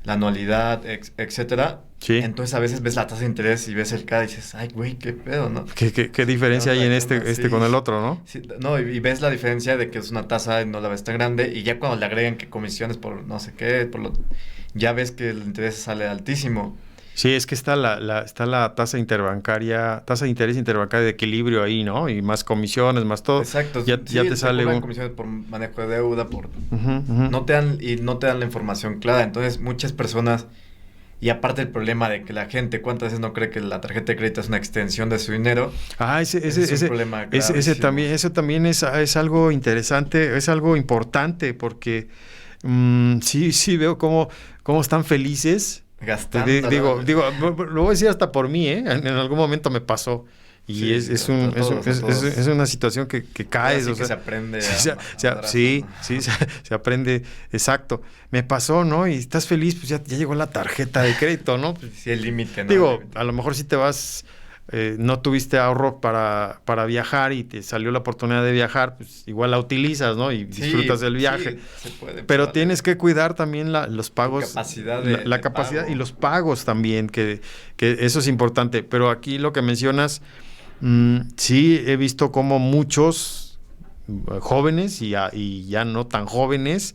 la anualidad, etcétera. Sí. Entonces a veces ves la tasa de interés y ves el CAD y dices, ay, güey, qué pedo, ¿no? ¿Qué diferencia hay en ¿Qué onda? Sí. con el otro, no? Sí, no, y ves la diferencia de que es una tasa y no la ves tan grande, y ya cuando le agregan que comisiones por no sé qué, ya ves que el interés sale altísimo. Sí, es que está está la tasa interbancaria, tasa de interés interbancaria de equilibrio ahí, ¿no? Y más comisiones, más todo. Exacto, Ya te sale cobran un. comisiones por manejo de deuda, Ujú, ujú. no te dan la información clara. Entonces muchas personas, y aparte el problema de que la gente cuántas veces no cree que la tarjeta de crédito es una extensión de su dinero. Ah, Ese es un problema gravísimo. eso también es algo interesante, es algo importante, porque sí veo cómo están felices. Gastando. Digo, lo voy a decir hasta por mí, ¿eh? En algún momento me pasó. Y Sí, es una situación que caes. Así O que sea, se aprende sí, se aprende, exacto. Me pasó, ¿no? Y estás feliz, pues ya llegó la tarjeta de crédito, ¿no? Pues, Sí, el límite, ¿no? digo, a lo mejor si te vas, no tuviste ahorro para viajar y te salió la oportunidad de viajar, pues igual la utilizas, ¿no? Y disfrutas del viaje. Sí, se puede. Pero tienes que cuidar también los pagos, capacidad la de capacidad pago. y los pagos también, que eso es importante. Pero aquí lo que mencionas, sí he visto como muchos jóvenes y ya no tan jóvenes,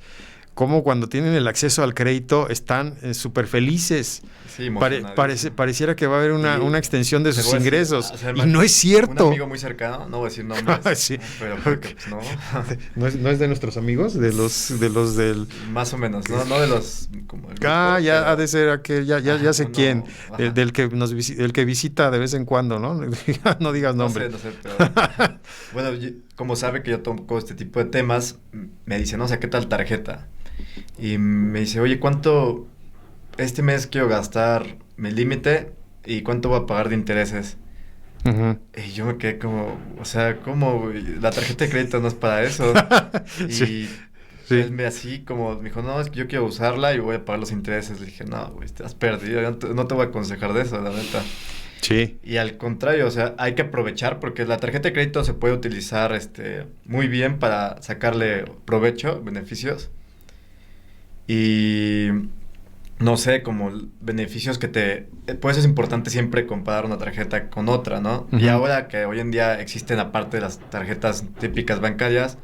como cuando tienen el acceso al crédito están súper felices. Sí, emocionadísimo. Pareciera que va a haber una extensión de Te sus voy a decir, ingresos. o sea, Y no es cierto. Un amigo muy cercano, no voy a decir nombres, Sí. pero porque, pues, no. ¿No es de nuestros amigos? De los del... Más o menos, no de los como el grupo, ya pero- ha de ser aquel, ya sé uno, quién, ajá. el que visita de vez en cuando, ¿no? No digas nombre. No sé, pero bueno, como sabe que yo toco este tipo de temas, me dice, no sé, ¿qué tal tarjeta? Y me dice, oye, ¿cuánto este mes quiero gastar mi límite y cuánto voy a pagar de intereses? Ujú. Y yo me quedé como, o sea, ¿cómo, güey? La tarjeta de crédito no es para eso. Sí, Y sí. él me así como me dijo, no, es que yo quiero usarla y voy a pagar los intereses. Le dije, no, güey, te has perdido, yo no te voy a aconsejar de eso, la neta. Sí. Y al contrario, o sea, hay que aprovechar porque la tarjeta de crédito se puede utilizar muy bien para sacarle provecho, beneficios. Y no sé, como beneficios pues es importante siempre comparar una tarjeta con otra, ¿no? Y Ujú. ahora que hoy en día existen, aparte de las tarjetas típicas bancarias,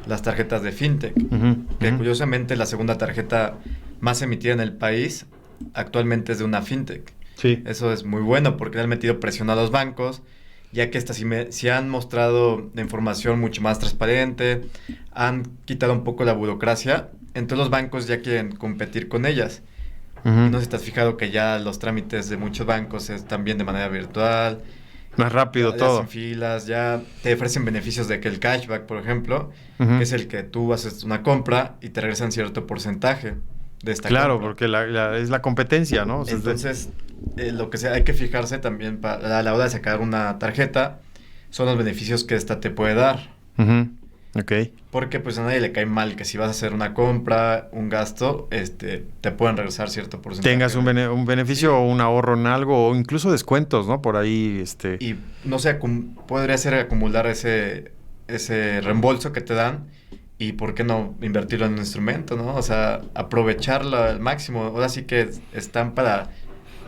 las tarjetas de fintech, Ujú, que ujú. curiosamente la segunda tarjeta más emitida en el país actualmente es de una fintech. Sí. Eso es muy bueno porque le han metido presión a los bancos, ya que estas sí han mostrado la información mucho más transparente, han quitado un poco la burocracia, entonces los bancos ya quieren competir con ellas. Ujú. Y no sé si te has fijado que ya los trámites de muchos bancos es también de manera virtual, Más rápido ya sin todo. filas, ya te ofrecen beneficios de que el cashback, por ejemplo, Ujú. que es el que tú haces una compra y te regresan cierto porcentaje de esta Claro, compra. porque es la competencia, ¿no? O sea, Entonces, lo que sea, hay que fijarse también a la hora de sacar una tarjeta, son los beneficios que esta te puede dar. Ujú. Ok. Porque pues a nadie le cae mal que si vas a hacer una compra, un gasto, te pueden regresar cierto porcentaje. Tengas un beneficio Sí. o un ahorro en algo o incluso descuentos, ¿no? Por ahí, Y no sé, podría ser acumular ese reembolso que te dan y por qué no invertirlo en un instrumento, ¿no? O sea, aprovecharlo al máximo. Ahora sí que están para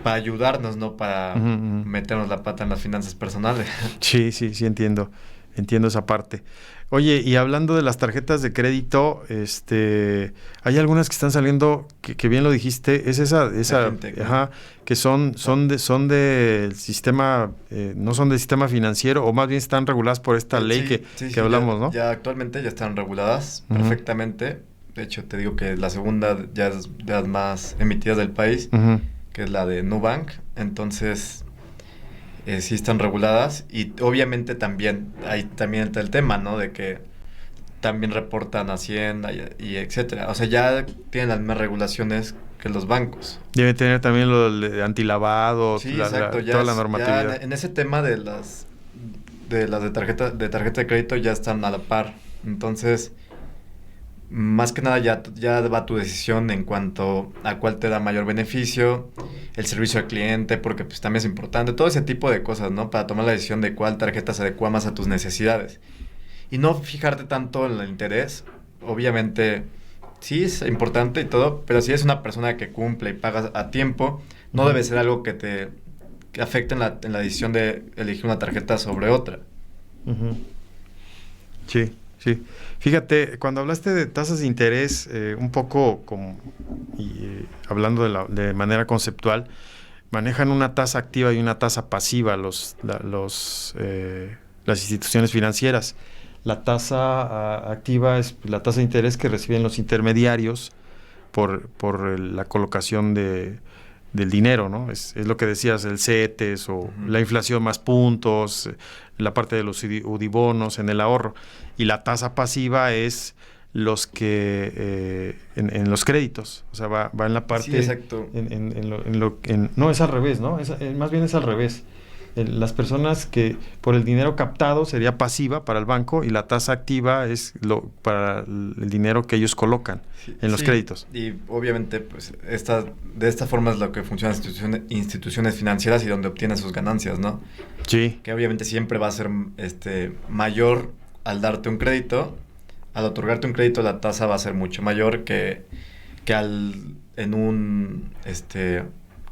ayudarnos, no para Ujú, ujú. meternos la pata en las finanzas personales. Sí, entiendo esa parte. Oye, y hablando de las tarjetas de crédito, hay algunas que están saliendo, que bien lo dijiste, es esa, fintech, ¿no? ajá, que son del sistema, no son del sistema financiero, o más bien están reguladas por esta ley que hablamos, ¿no? Ya actualmente ya están reguladas Ujú. perfectamente. De hecho, te digo que la segunda ya es de las más emitidas del país, Ujú. que es la de Nubank. Entonces, sí están reguladas y obviamente también, ahí también está el tema, ¿no? De que también reportan a Hacienda y etcétera. O sea, ya tienen las mismas regulaciones que los bancos. Debe tener también lo de antilavado, Sí, exacto, toda la normatividad. en ese tema de las de tarjeta de crédito ya están a la par. Entonces, más que nada ya va tu decisión en cuanto a cuál te da mayor beneficio, el servicio al cliente, porque pues también es importante, todo ese tipo de cosas, ¿no? Para tomar la decisión de cuál tarjeta se adecua más a tus necesidades. Y no fijarte tanto en el interés, obviamente sí es importante y todo, pero si es una persona que cumple y paga a tiempo, no debe ser algo que afecte en la decisión de elegir una tarjeta sobre otra. Ujú. Sí. Fíjate, cuando hablaste de tasas de interés, un poco como hablando de manera conceptual, manejan una tasa activa y una tasa pasiva las instituciones financieras. La tasa activa es la tasa de interés que reciben los intermediarios por la colocación del dinero, ¿no? Es lo que decías, el CETES o la inflación más puntos, la parte de los UDIbonos en el ahorro. Y la tasa pasiva es los que en los créditos, o sea, va en la parte... Sí, exacto. No, es al revés, ¿no? Más bien es al revés. las personas que por el dinero captado sería pasiva para el banco y la tasa activa es para el dinero que ellos colocan en los créditos. Y obviamente, pues, de esta forma es lo que funcionan instituciones financieras y donde obtienen sus ganancias, ¿no? Sí. Que obviamente siempre va a ser mayor al darte un crédito. Al otorgarte un crédito, la tasa va a ser mucho mayor que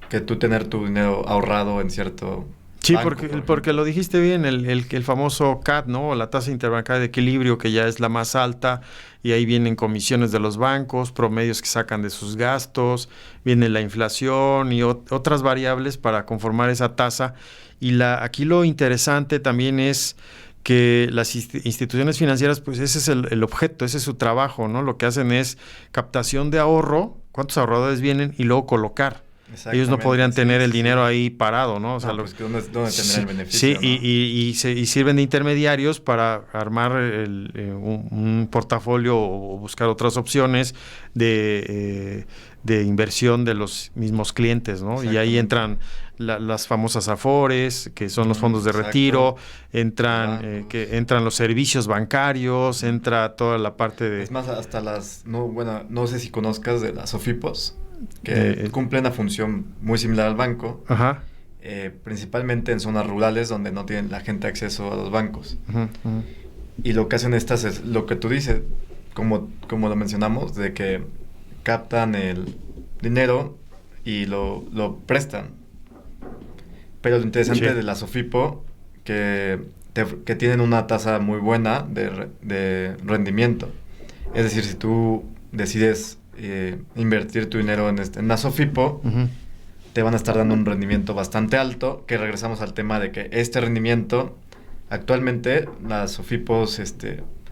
que tú tener tu dinero ahorrado en cierto Sí, banco, porque lo dijiste bien, el famoso CAD, ¿no? La tasa interbancaria de equilibrio, que ya es la más alta, y ahí vienen comisiones de los bancos, promedios que sacan de sus gastos, viene la inflación y otras variables para conformar esa tasa. Y aquí lo interesante también es que las instituciones financieras, pues ese es el objeto, ese es su trabajo, ¿no? Lo que hacen es captación de ahorro, cuántos ahorradores vienen y luego colocar. Ellos no podrían tener el dinero ahí parado, ¿no? O sea, pues ¿dónde tendrán el beneficio? Sí, ¿no? y sirven de intermediarios para armar un portafolio o buscar otras opciones de inversión de los mismos clientes, ¿no? Y ahí entran las famosas Afores, que son los fondos de retiro, entran los servicios bancarios, entra toda la parte de... Es más, hasta no sé si conozcas de las SOFIPOS, que cumplen una función muy similar al banco, ajá. Principalmente en zonas rurales donde no tienen la gente acceso a los bancos. Uh-huh, uh-huh. Y lo que hacen estas es lo que tú dices, como lo mencionamos, de que captan el dinero y lo prestan. Pero lo interesante de la SOFIPO, que tienen una tasa muy buena de rendimiento. Es decir, si tú decides invertir tu dinero en la SOFIPO, uh-huh, te van a estar dando un rendimiento bastante alto, que regresamos al tema de que este rendimiento, actualmente las SOFIPOS,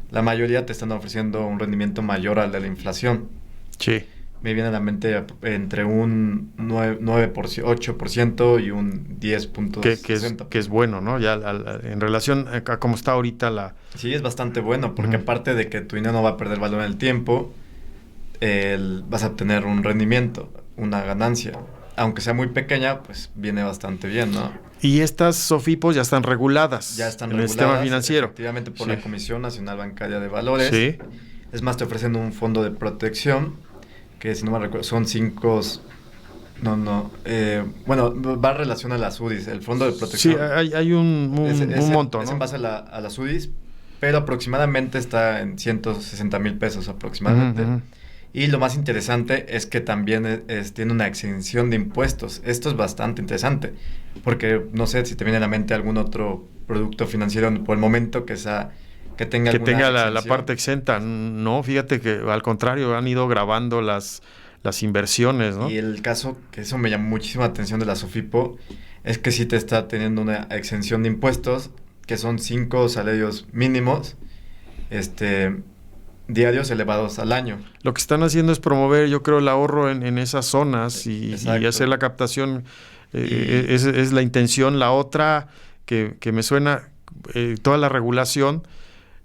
la mayoría te están ofreciendo un rendimiento mayor al de la inflación. Sí. Me viene a la mente entre un 8% y un 10.60%. Que es bueno, ¿no? Ya en relación a cómo está ahorita Sí, es bastante bueno, porque uh-huh, aparte de que tu dinero no va a perder valor en el tiempo, vas a obtener un rendimiento, una ganancia. Aunque sea muy pequeña, pues viene bastante bien, ¿no? Y estas SOFIPOS ya están reguladas. Ya están en reguladas, el sistema financiero. Efectivamente, por la Comisión Nacional Bancaria de Valores. Sí. Es más, te ofrecen un fondo de protección, que si no me recuerdo, son 5... va en relación a las UDIs, el fondo de protección. Sí, hay un monto, ¿no? Es en base a las UDIs, pero aproximadamente está en 160,000 pesos aproximadamente. Uh-huh. Y lo más interesante es que también tiene una exención de impuestos. Esto es bastante interesante, porque no sé si te viene a la mente algún otro producto financiero por el momento que tenga la parte exenta. No, fíjate que al contrario, han ido grabando las inversiones, ¿no? Y el caso, que eso me llamó muchísima atención de la SOFIPO, es que sí te está teniendo una exención de impuestos, que son 5 salarios mínimos, diarios elevados al año. Lo que están haciendo es promover, yo creo, el ahorro en esas zonas y hacer la captación. Es la intención. La otra que me suena, toda la regulación,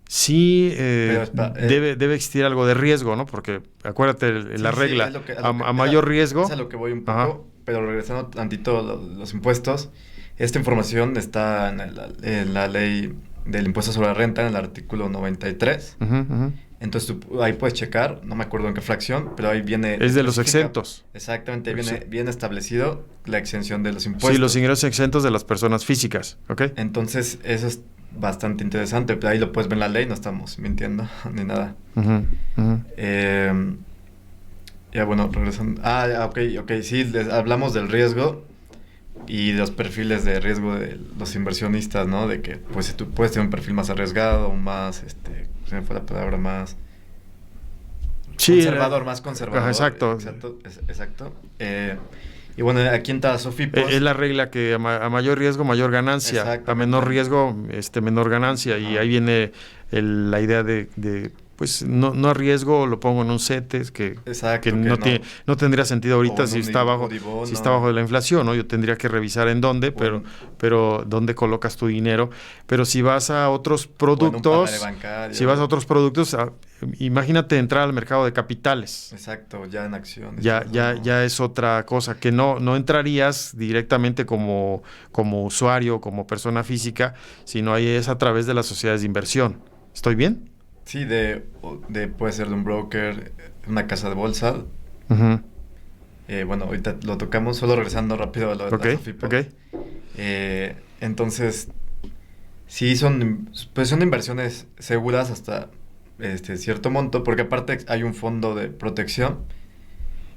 sí debe existir algo de riesgo, ¿no? Porque acuérdate, la regla, a mayor riesgo... Es a lo que voy un poco, ajá, pero regresando tantito los impuestos, esta información está en la ley del impuesto sobre la renta, en el artículo 93. Uh-huh, uh-huh. Entonces tú ahí puedes checar, no me acuerdo en qué fracción, pero ahí viene... Es de los exentos. Exactamente, ahí viene bien establecido la exención de los impuestos. Sí, los ingresos exentos de las personas físicas, ¿ok? Entonces eso es bastante interesante, pero ahí lo puedes ver en la ley, no estamos mintiendo ni nada. Uh-huh, uh-huh. Ya bueno, regresando... ok, sí, hablamos del riesgo y los perfiles de riesgo de los inversionistas, ¿no? De que pues tú puedes tener un perfil más arriesgado, más, se me fue la palabra, más conservador, más conservador. Exacto. Exacto. Y bueno, aquí entra SOFIPOS. Es la regla que a mayor riesgo, mayor ganancia. A menor riesgo, menor ganancia. Y ahí viene la idea de pues no arriesgo, lo pongo en un CETES que no tendría sentido ahorita si está bajo de la inflación, ¿no? Yo tendría que revisar en dónde, pero dónde colocas tu dinero. Pero si vas a otros productos, imagínate entrar al mercado de capitales. Exacto, ya en acción. Ya es otra cosa, que no entrarías directamente como usuario, como persona física, sino ahí es a través de las sociedades de inversión. ¿Estoy bien? Sí, puede ser de un broker, una casa de bolsa. Uh-huh. Bueno, ahorita lo tocamos, solo regresando rápido a lo de las SOFIPO. Okay. Entonces, sí son inversiones seguras hasta cierto monto, porque aparte hay un fondo de protección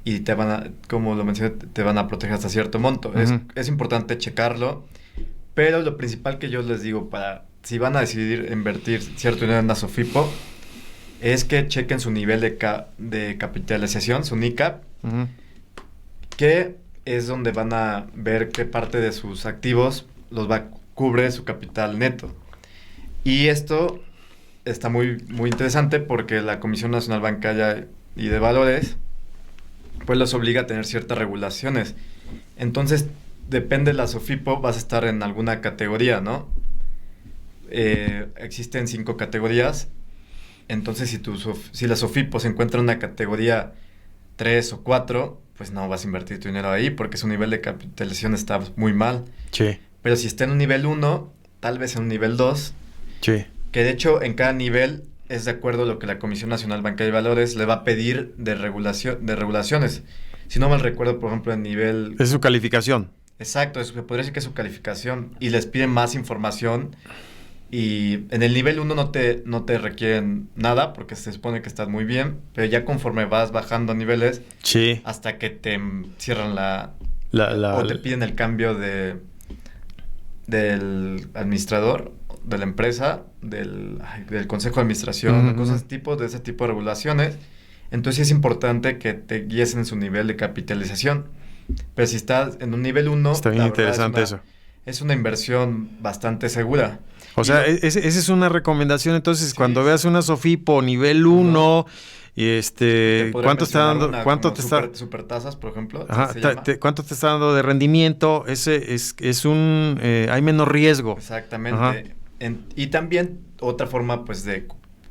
y te van a, como lo mencioné, te van a proteger hasta cierto monto. Uh-huh. Es importante checarlo, pero lo principal que yo les digo si van a decidir invertir cierto dinero en una SOFIPO, es que chequen su nivel de capitalización, su NICAP, uh-huh, que es donde van a ver qué parte de sus activos cubre su capital neto. Y esto está muy, muy interesante porque la Comisión Nacional Bancaria y de Valores pues los obliga a tener ciertas regulaciones. Entonces, depende de la SOFIPO, vas a estar en alguna categoría, ¿no? Existen 5 categorías. Entonces, si la SOFIPO se encuentra en una categoría 3 o 4, pues no vas a invertir tu dinero ahí porque su nivel de capitalización está muy mal. Sí. Pero si está en un nivel 1, tal vez en un nivel 2, sí, que de hecho en cada nivel es de acuerdo a lo que la Comisión Nacional Bancaria y Valores le va a pedir de regulaciones. Si no mal recuerdo, por ejemplo, en nivel... Es su calificación. Exacto, se podría decir que es su calificación y les piden más información. Y en el nivel 1 no te requieren nada porque se supone que estás muy bien, pero ya conforme vas bajando niveles, sí, hasta que te cierran o te piden el cambio del administrador de la empresa, del consejo de administración, cosas de ese tipo de regulaciones. Entonces es importante que te guíes en su nivel de capitalización. Pero si estás en un nivel 1, está bien interesante eso. Es una inversión bastante segura. O sea, esa es una recomendación. Entonces, cuando veas una SOFIPO nivel 1, ¿cuánto está dando? ¿Cuánto te está? Supertasas, por ejemplo. Ajá, ¿cuánto te está dando de rendimiento? Ese es un hay menos riesgo. Exactamente. Y también otra forma, pues, de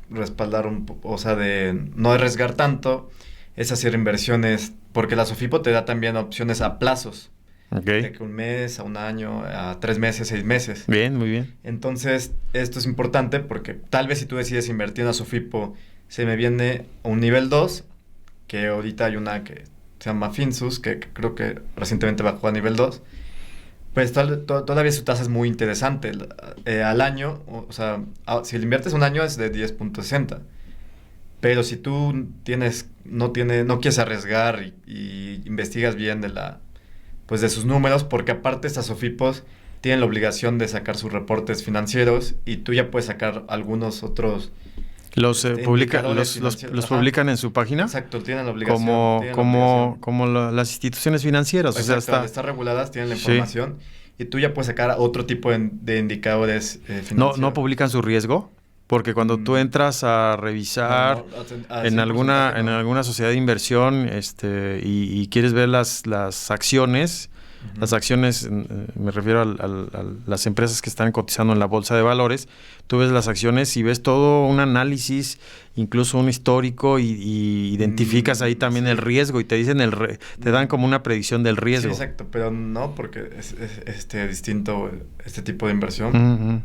respaldar o sea, de no arriesgar tanto, es hacer inversiones, porque la SOFIPO te da también opciones a plazos. Okay. De que 1 mes, a 1 año, a 3 meses, 6 meses. Bien, muy bien. Entonces, esto es importante porque tal vez si tú decides invertir en la SOFIPO, se me viene a un nivel 2, que ahorita hay una que se llama Finsus, que creo que recientemente bajó a nivel 2. Pues todavía su tasa es muy interesante. Al año, o sea, si le inviertes 1 año es de 10.60. Pero si tú no quieres arriesgar y investigas bien de sus números, porque aparte estas SOFIPOs tienen la obligación de sacar sus reportes financieros y tú ya puedes sacar algunos otros. ¿Los publican en su página? Exacto, tienen la obligación. Como las instituciones financieras. Exacto, o sea, están reguladas, tienen la información y tú ya puedes sacar otro tipo de indicadores financieros. ¿No publican su riesgo? Porque cuando tú entras a revisar en alguna sociedad de inversión y quieres ver las acciones, las acciones, me refiero a las empresas que están cotizando en la bolsa de valores, tú ves las acciones y ves todo un análisis, incluso un histórico, y identificas ahí también el riesgo y te dicen te dan como una predicción del riesgo. Sí, exacto, pero no porque es distinto este tipo de inversión.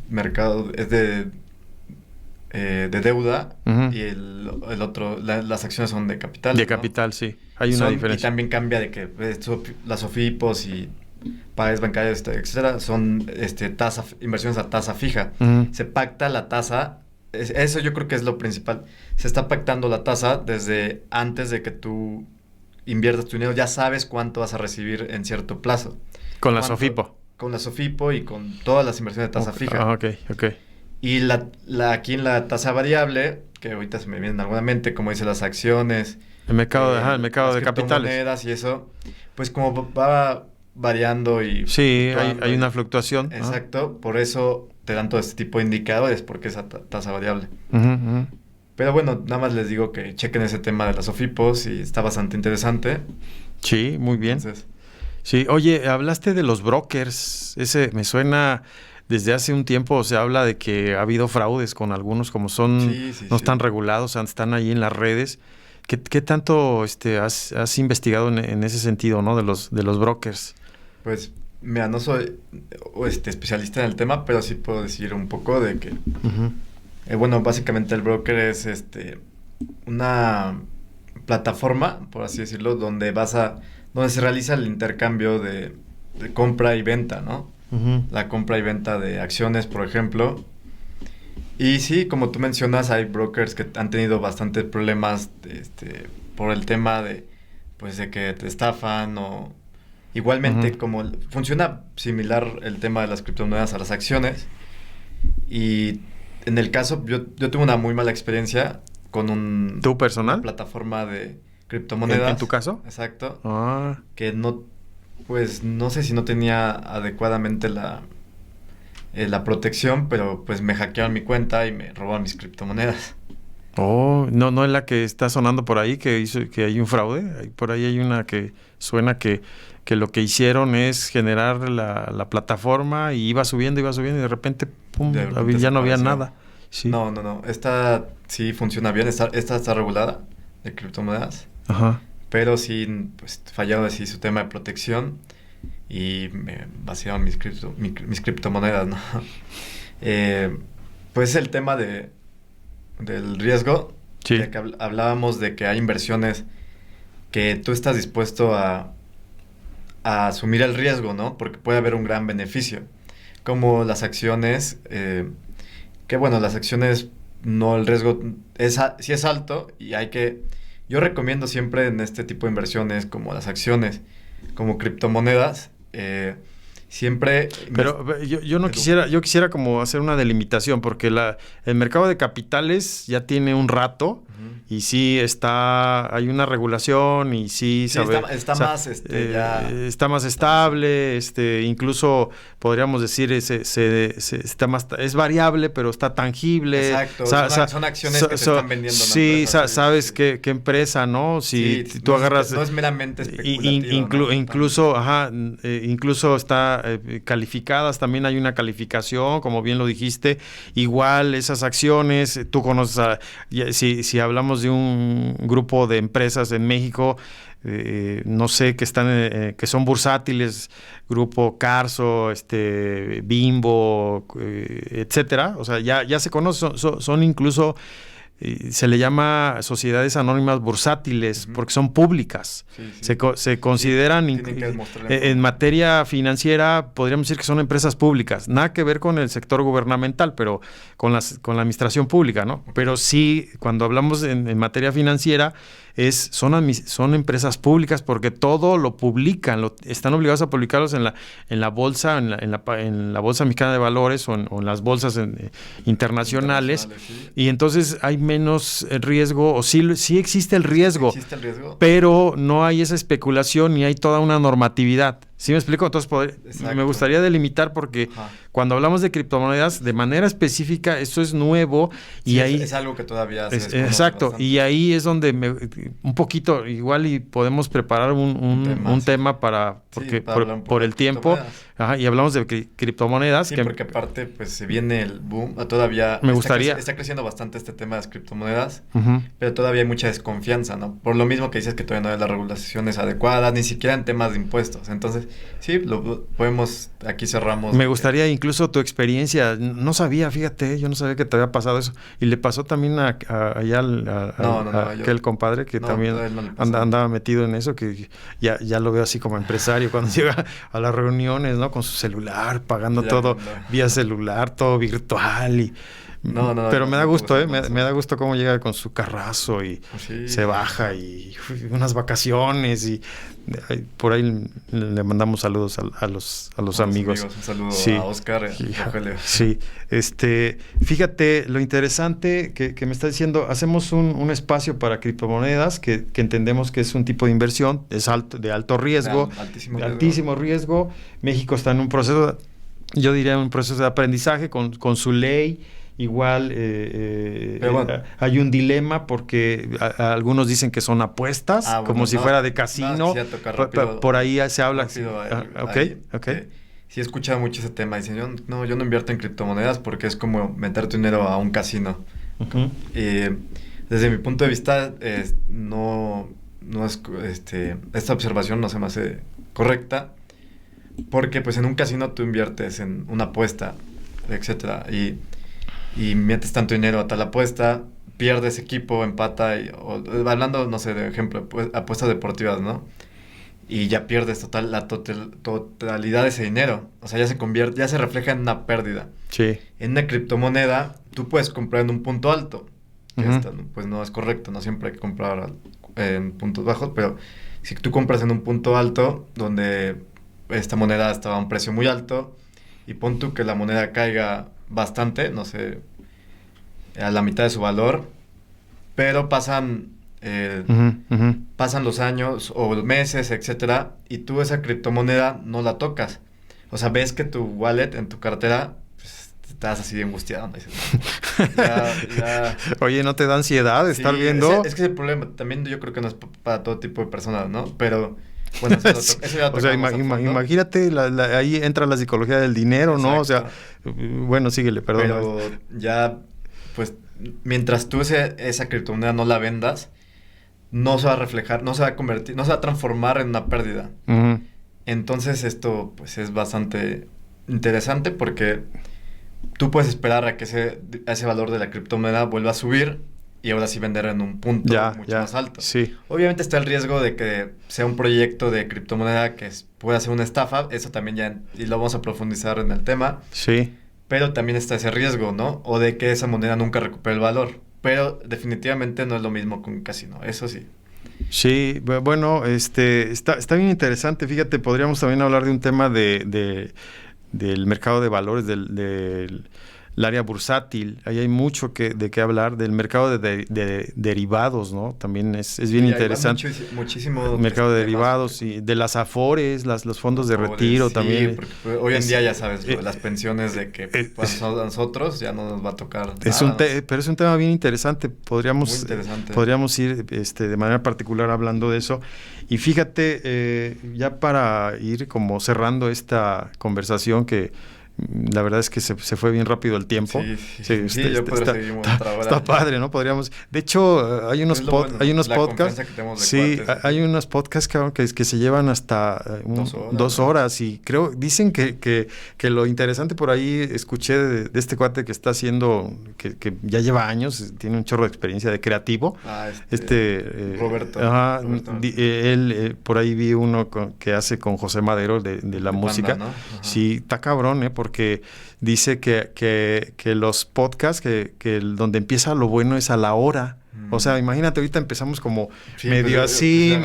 Mercado, es de deuda, y el otro, las acciones son de capital. De capital, sí. Hay una diferencia. Y también cambia de que las SOFIPOs y pagues bancarios, etcétera, son inversiones a tasa fija. Se pacta la tasa. Eso yo creo que es lo principal. Se está pactando la tasa desde antes de que tú inviertas tu dinero. Ya sabes cuánto vas a recibir en cierto plazo. Con la SOFIPO. Con la SOFIPO y con todas las inversiones de tasa fija. Ok. Y aquí en la tasa variable, que ahorita se me viene en alguna mente, como dice las acciones. El mercado de capitales. Monedas y eso, pues como va variando y... Sí, hay una fluctuación. Exacto, por eso te dan todo este tipo de indicadores, porque es tasa variable. Pero bueno, nada más les digo que chequen ese tema de las SOFIPOs y está bastante interesante. Sí, muy bien. Entonces, sí, oye, hablaste de los brokers. Ese me suena desde hace un tiempo se habla de que ha habido fraudes con algunos, como son, no están regulados, o sea, están ahí en las redes. ¿Qué tanto has investigado en ese sentido, ¿no? De los brokers. Pues, mira, no soy especialista en el tema, pero sí puedo decir un poco de que, bueno, básicamente el broker es una plataforma, por así decirlo, donde se realiza el intercambio de compra y venta, ¿no? La compra y venta de acciones, por ejemplo. Y sí, como tú mencionas, hay brokers que han tenido bastantes problemas por el tema de que te estafan o... Igualmente, como funciona similar el tema de las criptomonedas a las acciones. Y en el caso, yo tuve una muy mala experiencia con ¿Tu personal? una plataforma de criptomonedas. ¿En tu caso? Exacto. Ah. Que no sé si no tenía adecuadamente la protección, pero pues me hackearon mi cuenta y me robaron mis criptomonedas. Oh, no es la que está sonando por ahí, que hay un fraude. Por ahí hay una que suena que lo que hicieron es generar la plataforma y iba subiendo y de repente, pum, ya no había nada. Sí. No. Esta sí funciona bien, esta está regulada de criptomonedas. Ajá. Pero sí, pues fallaron así su tema de protección y me vaciaron mis criptomonedas, ¿no? Pues el tema del riesgo, sí. Ya que hablábamos de que hay inversiones que tú estás dispuesto a asumir el riesgo, ¿no? Porque puede haber un gran beneficio, como las acciones, que bueno, las acciones, no, el riesgo sí es alto y yo recomiendo siempre en este tipo de inversiones, como las acciones, como criptomonedas, siempre... Pero yo quisiera como hacer una delimitación, porque el mercado de capitales ya tiene un rato, y sí hay una regulación, y sí está más estable, incluso podríamos decir está más, es variable, pero está tangible. Exacto, son acciones que se están vendiendo. Sí, sabes qué empresa, ¿no? Si tú agarras... No es meramente especulativo. Incluso está calificadas, también hay una calificación, como bien lo dijiste. Igual esas acciones, tú conoces, si hablamos de un grupo de empresas en México, no sé, que son bursátiles, Grupo Carso, Bimbo, etcétera. O sea, ya se conocen, son incluso... se le llama sociedades anónimas bursátiles, porque son públicas. Sí. Se consideran en materia financiera, podríamos decir que son empresas públicas. Nada que ver con el sector gubernamental, pero con la administración pública, ¿no? Okay. Pero sí, cuando hablamos en materia financiera, son empresas públicas, porque todo lo publican, están obligados a publicarlos en la bolsa, en la bolsa mexicana de valores, o en las bolsas internacionales. Sí. Y entonces hay menos riesgo, o sí existe el riesgo, pero no hay esa especulación ni hay toda una normatividad. ¿Sí me explico? Entonces me gustaría delimitar, porque cuando hablamos de criptomonedas, de manera específica, esto es nuevo, y ahí... Es algo que todavía se desconoce exacto, bastante. Y ahí es donde un poquito, igual, y podemos preparar un tema por el tiempo, y hablamos de criptomonedas. Sí, porque aparte, pues, se viene el boom, todavía... Está creciendo bastante este tema de las criptomonedas, pero todavía hay mucha desconfianza, ¿no? Por lo mismo que dices que todavía no hay las regulaciones adecuadas, ni siquiera en temas de impuestos. Entonces, sí, aquí cerramos. Me gustaría incluso tu experiencia. No sabía, fíjate, yo no sabía que te había pasado eso. Y le pasó también allá aquel compadre que también andaba metido en eso, que ya lo veo así como empresario cuando llega a las reuniones, ¿no? Con su celular, pagando todo vía celular, todo virtual. Pero me da gusto, me da gusto cómo llega con su carrazo y se baja, y unas vacaciones, y por ahí le mandamos saludos a los amigos. Un saludo a Oscar y a Rogelio. Sí, fíjate lo interesante que me está diciendo. Hacemos un espacio para criptomonedas, que entendemos que es un tipo de inversión, de alto riesgo, altísimo riesgo. México está en un proceso, yo diría, un proceso de aprendizaje con su ley. Igual hay un dilema, porque algunos dicen que son apuestas, si fuera de casino. Por ahí se habla. sí he escuchado mucho ese tema. Dicen, yo no invierto en criptomonedas porque es como meter tu dinero a un casino. Ujú. Desde mi punto de vista, no es, esta observación no se me hace correcta, porque pues en un casino tú inviertes en una apuesta, etcétera, y metes tanto dinero a tal apuesta, pierdes equipo, empata, hablando, no sé, de ejemplo, pues, apuestas deportivas, ¿no? Y ya pierdes totalidad de ese dinero. O sea, ya se refleja en una pérdida. Sí. En una criptomoneda, tú puedes comprar en un punto alto. Que Ujú. pues no es correcto, no siempre hay que comprar en puntos bajos, pero si tú compras en un punto alto, donde esta moneda estaba a un precio muy alto, y pon tú que la moneda caiga bastante, no sé, a la mitad de su valor, pero Ujú, ujú. pasan los años o meses, etcétera, y tú esa criptomoneda no la tocas. O sea, ves que tu wallet en tu cartera, pues, estás así angustiado, ¿no? Dices, ya. Oye, ¿no te da ansiedad Sí, estar viendo? es que ese problema también yo creo que no es para todo tipo de personas, ¿no? Pero, bueno, eso, Sí. eso ya lo O sea, tocamos a fondo. imagínate, ahí entra la psicología del dinero, ¿no? O sea, Exacto. bueno, síguele, perdón. Pero ya, pues, mientras tú esa criptomoneda no la vendas, no se va a reflejar, no se va a convertir, no se va a transformar en una pérdida. Ujú. Entonces esto pues es bastante interesante porque tú puedes esperar a que ese valor de la criptomoneda vuelva a subir y ahora sí vender en un punto mucho más alto. Sí. Obviamente está el riesgo de que sea un proyecto de criptomoneda que pueda ser una estafa, eso también ya, y lo vamos a profundizar en el tema, Sí. pero también está ese riesgo, ¿no? O de que esa moneda nunca recupere el valor. Pero definitivamente no es lo mismo con un casino, eso sí. Sí, bueno, está bien interesante. Fíjate, podríamos también hablar de un tema del mercado de valores, del área bursátil. Ahí hay mucho de qué hablar, del mercado de derivados, ¿no? También es bien Sí, hay interesante. muchísimo Mercado de temas derivados y de las afores, los fondos de favores, retiro sí, también. porque pues, hoy en Es, día ya sabes, lo de eh, las pensiones de que pues, es, a nosotros ya no nos va a tocar Es nada, pero es un tema bien interesante. muy interesante. Podríamos ir de manera particular hablando de eso. Y fíjate, ya para ir como cerrando esta conversación que la verdad es que se fue bien rápido el tiempo. Sí, yo podría seguir otra hora. Está padre, ¿no? Podríamos. De hecho, hay unos, Es lo bueno, hay unos la podcasts. confianza que tenemos de Sí, cuates. hay unos podcasts que se llevan hasta 2 horas. Y creo, dicen que lo interesante por ahí, escuché de este cuate que está haciendo, que ya lleva años, tiene un chorro de experiencia de creativo. Roberto. Ajá, Roberto. él, por ahí vi uno que hace con José Madero de la música. Panda, ¿no? Sí, está cabrón, porque dice que los podcasts, donde empieza lo bueno es a la hora. O sea, imagínate, ahorita empezamos como medio pues, así,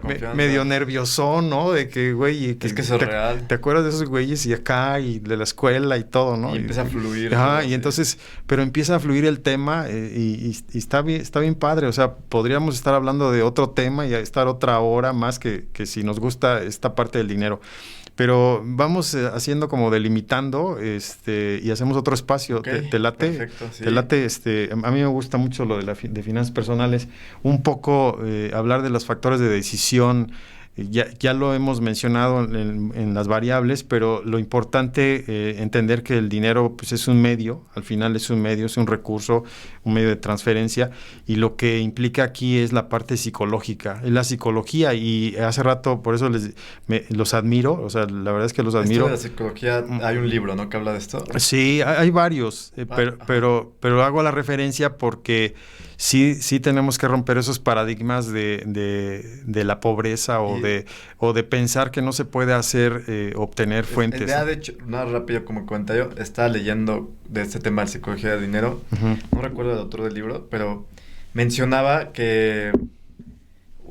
pues, medio nerviosón, ¿no? De que, güey, es que eso es real. ¿Te acuerdas de esos güeyes y acá y de la escuela y todo, ¿no? Y empieza a fluir. Ajá, y entonces, pero empieza a fluir el tema y está bien padre. O sea, podríamos estar hablando de otro tema y estar otra hora más que si nos gusta esta parte del dinero. Pero vamos haciendo como delimitando y hacemos otro espacio. Okay, ¿Te late? Perfecto, sí. ¿Te late? A mí me gusta mucho lo de finanzas personales. Un poco hablar de los factores de decisión. Ya lo hemos mencionado en las variables, pero lo importante entender que el dinero pues es un medio, al final es un medio, es un recurso, un medio de transferencia, y lo que implica aquí es la parte psicológica, es la psicología, y hace rato por eso los admiro, o sea, la verdad es que los admiro. Esto de la psicología, hay un libro, ¿no?, que habla de esto. Sí, hay varios, pero hago la referencia porque sí tenemos que romper esos paradigmas de la pobreza o de pensar que no se puede obtener fuentes. De hecho, nada rápido como comentario, estaba leyendo de este tema de psicología del dinero, no recuerdo el autor del libro, pero mencionaba que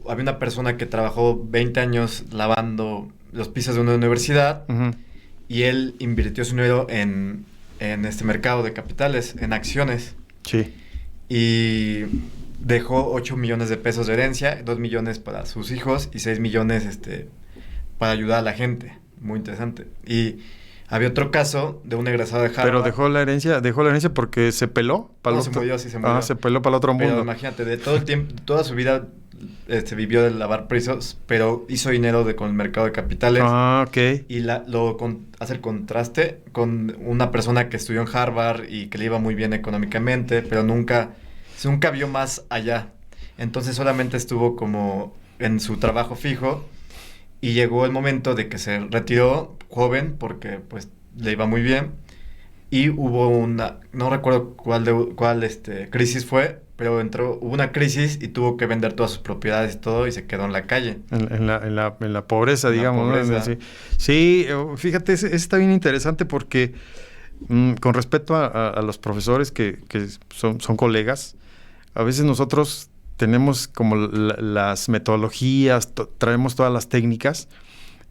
había una persona que trabajó 20 años lavando los pisos de una universidad y él invirtió su dinero en este mercado de capitales, en acciones. Sí. Y dejó 8 millones de pesos de herencia, 2 millones para sus hijos y 6 millones para ayudar a la gente. Muy interesante. Y Había otro caso de un egresado de Harvard. Pero dejó la herencia porque se peló. No, se murió, sí se murió. Ah, se peló para el otro mundo. Pero imagínate, de todo el tiempo, toda su vida vivió de lavar pisos, pero hizo dinero con el mercado de capitales. Ah, ok. Y hace el contraste con una persona que estudió en Harvard y que le iba muy bien económicamente, pero nunca vio más allá. Entonces solamente estuvo como en su trabajo fijo y llegó el momento de que se retiró joven porque pues le iba muy bien y hubo no recuerdo cuál crisis fue, pero hubo una crisis y tuvo que vender todas sus propiedades y todo y se quedó en la calle. En la pobreza, digamos. Pobreza. ¿No? Sí, fíjate, está bien interesante porque con respecto a los profesores que son colegas, a veces nosotros tenemos como las metodologías, traemos todas las técnicas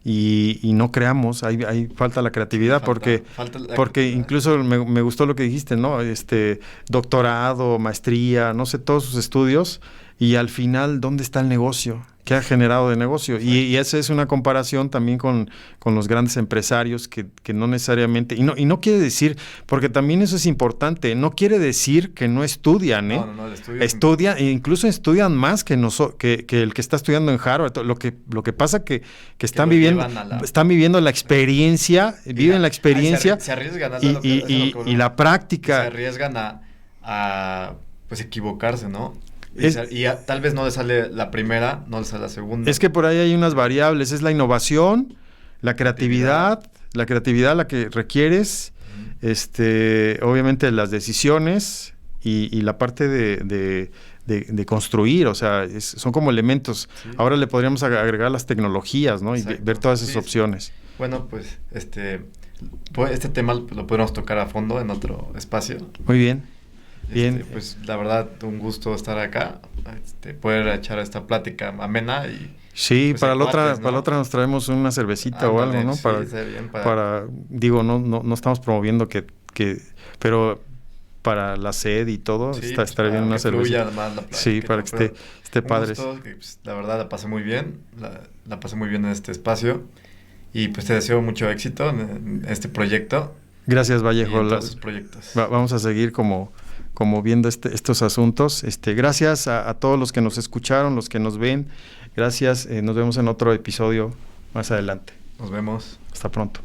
y no creamos, hay falta la creatividad, porque incluso me gustó lo que dijiste, ¿no? Doctorado, maestría, no sé, todos sus estudios, y al final, ¿dónde está el negocio? ¿Qué ha generado de negocio? Y esa es una comparación también con los grandes empresarios que no necesariamente, y no quiere decir, porque también eso es importante, no quiere decir que no estudian, ¿eh? No, el estudio estudian, e incluso estudian más que el que está estudiando en Harvard. Lo que pasa que están viviendo la experiencia, viven la experiencia, se arriesgan y la práctica. Se arriesgan a pues equivocarse, ¿no? Tal vez no le sale la primera, no le sale la segunda. Es que por ahí hay unas variables, es la innovación, la creatividad la que requieres, obviamente las decisiones y la parte de construir, o sea, son como elementos. Sí. Ahora le podríamos agregar las tecnologías, ¿no? Exacto. Y ver todas esas opciones. Bueno, pues este tema lo podemos tocar a fondo en otro espacio. Muy bien. Bien. Pues la verdad, un gusto estar acá, poder echar esta plática amena y... Sí, pues para la otra nos traemos una cervecita o algo, ¿no? Sí, No estamos promoviendo pero para la sed y todo, sí, estaría bien una cervecita. Más la plática, sí, para que esté padre. Gusto, que, pues, la verdad la pasé muy bien, la pasé muy bien en este espacio y pues te deseo mucho éxito en este proyecto. Gracias, Vallejo. Y en todos sus proyectos. Vamos a seguir como viendo estos asuntos. Gracias a todos los que nos escucharon, los que nos ven. Gracias. Nos vemos en otro episodio más adelante. Nos vemos. Hasta pronto.